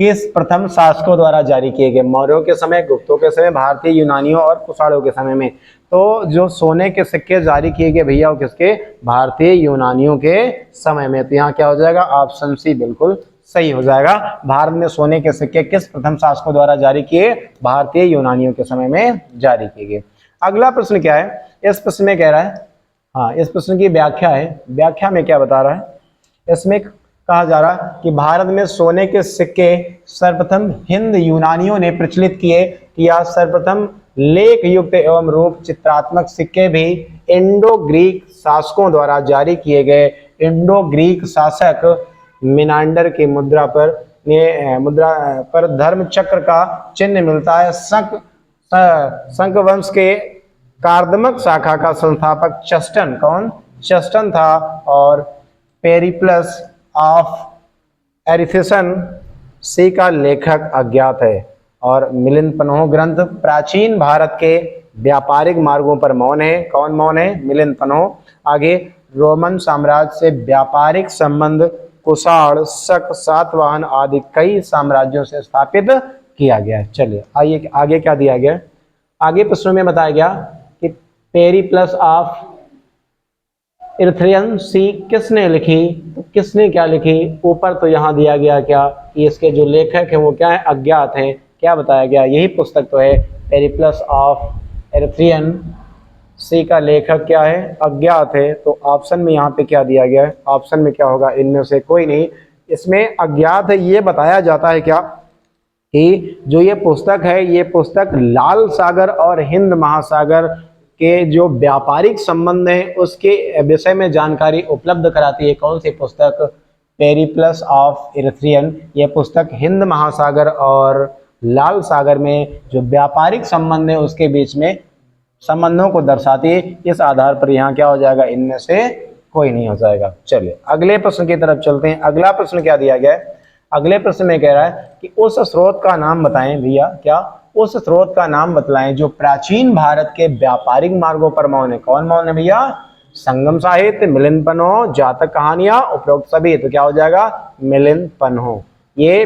किस प्रथम शासकों द्वारा जारी किए गए? मौर्यों के समय, गुप्तों के समय, भारतीय यूनानियों और कुषाणों के समय में। तो जो सोने के सिक्के जारी किए गए भैया वो किसके? भारतीय यूनानियों के समय में। तो यहाँ क्या हो जाएगा? ऑप्शन सी बिल्कुल सही हो जाएगा। भारत में सोने के सिक्के किस प्रथम शासकों द्वारा जारी किए? भारतीय यूनानियों के समय में जारी किए गए। अगला प्रश्न क्या है? इस प्रश्न में कह रहा है, हाँ इस प्रश्न की व्याख्या है, व्याख्या में क्या बता रहा है? इसमें कहा जा रहा कि भारत में सोने के सिक्के सर्वप्रथम हिंद यूनानियों ने प्रचलित किए कि या सर्वप्रथम लेख युक्त एवं रूप चित्रात्मक सिक्के भी इंडो ग्रीक शासकों द्वारा जारी किए गए। इंडो ग्रीक शासक मिनांडर की मुद्रा पर धर्म चक्र का चिन्ह मिलता है। शंख वंश के कार्दमक शाखा का संस्थापक चस्टन, कौन? चस्टन था। और पेरिप्लस ऑफ एरिथिसन सी का लेखक अज्ञात है। और मिलिंद पन्हो ग्रंथ प्राचीन भारत के व्यापारिक मार्गों पर मौन है, कौन मौन है? मिलिंद पन्हो। आगे रोमन साम्राज्य से व्यापारिक संबंध कुषाण, शक, सातवाहन आदि कई साम्राज्यों से स्थापित किया गया है। चलिए आइए आगे क्या दिया गया? आगे प्रश्नों में बताया गया कि पेरिप्लस ऑफ इरिथ्रियन सी किसने लिखी? तो किसने क्या लिखी? ऊपर तो यहाँ दिया गया क्या कि इसके जो लेखक हैं वो क्या है? अज्ञात हैं। क्या बताया गया? यही पुस्तक तो है, पेरिप्लस ऑफ इरिथ्रियन सी का लेखक क्या है? अज्ञात है। तो ऑप्शन में यहाँ पे क्या दिया गया है? ऑप्शन में क्या होगा? इनमें से कोई नहीं। इसमें अज्ञात है ये बताया जाता है क्या कि जो ये पुस्तक है, ये पुस्तक लाल सागर और हिंद महासागर के जो व्यापारिक संबंध हैं उसके विषय में जानकारी उपलब्ध कराती है। कौन सी पुस्तक? Periplus of Erythraean. ये पुस्तक हिंद महासागर और लाल सागर में जो व्यापारिक संबंध है उसके बीच में संबंधों को दर्शाती है। इस आधार पर यहाँ क्या हो जाएगा? इनमें से कोई नहीं हो जाएगा। चलिए अगले प्रश्न की तरफ चलते हैं। अगला प्रश्न क्या दिया गया है? अगले प्रश्न में कह रहा है कि उस स्रोत का नाम बताएं भैया। क्या? उस स्रोत का नाम बतलाएं जो प्राचीन भारत के व्यापारिक मार्गों पर मौन है। कौन मौन है भैया? संगम साहित्य, मिलिंद पन्हो, जातक कहानियां, उपरोक्त सभी। तो क्या हो जाएगा? मिलिंद पन्हो। ये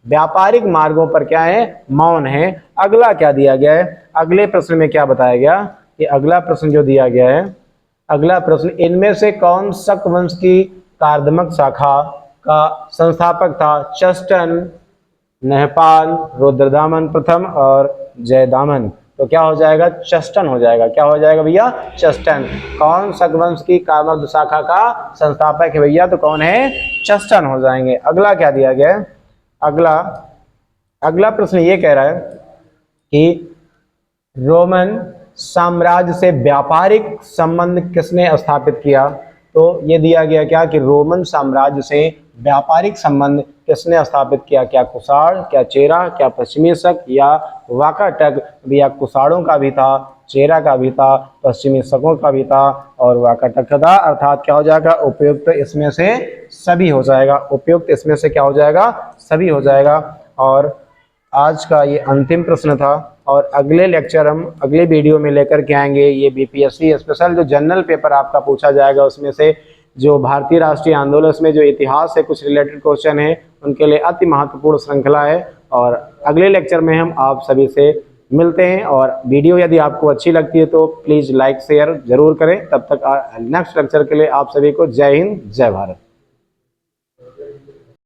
व्यापारिक मार्गों पर क्या है? मौन है। अगला क्या दिया गया है? अगले प्रश्न में क्या बताया गया कि अगला प्रश्न जो दिया गया है, अगला प्रश्न, इनमें से कौन शक वंश की कार्दमक शाखा का संस्थापक था? चस्टन, नहपान, रुद्रदामन प्रथम और जयदामन। तो क्या हो जाएगा? चस्टन हो जाएगा। क्या हो जाएगा भैया? चस्टन। कौन शक वंश की कार्दमक शाखा का संस्थापक है भैया? तो कौन है? चस्टन हो जाएंगे। अगला क्या दिया गया है? अगला प्रश्न ये कह रहा है कि रोमन साम्राज्य से व्यापारिक संबंध किसने स्थापित किया? तो ये दिया गया क्या कि रोमन साम्राज्य से व्यापारिक संबंध किसने स्थापित किया? क्या कुषाण, क्या चेरा, क्या पश्चिमी शक या वाकाटक? भैया कुषाणों का भी था, चेरा का भी था, पश्चिमी शकों का भी था और वाकाटक का था। अर्थात क्या हो जाएगा? उपयुक्त इसमें से सभी हो जाएगा। उपयुक्त इसमें से क्या हो जाएगा? सभी हो जाएगा। और आज का ये अंतिम प्रश्न था और अगले लेक्चर हम अगले वीडियो में लेकर के आएंगे। ये बीपीएससी स्पेशल जो जनरल पेपर आपका पूछा जाएगा उसमें से जो भारतीय राष्ट्रीय आंदोलन में जो इतिहास से कुछ रिलेटेड क्वेश्चन है उनके लिए अति महत्वपूर्ण श्रृंखला है। और अगले लेक्चर में हम आप सभी से मिलते हैं। और वीडियो यदि आपको अच्छी लगती है तो प्लीज़ लाइक शेयर जरूर करें। तब तक नेक्स्ट लेक्चर के लिए आप सभी को जय हिंद, जय भारत।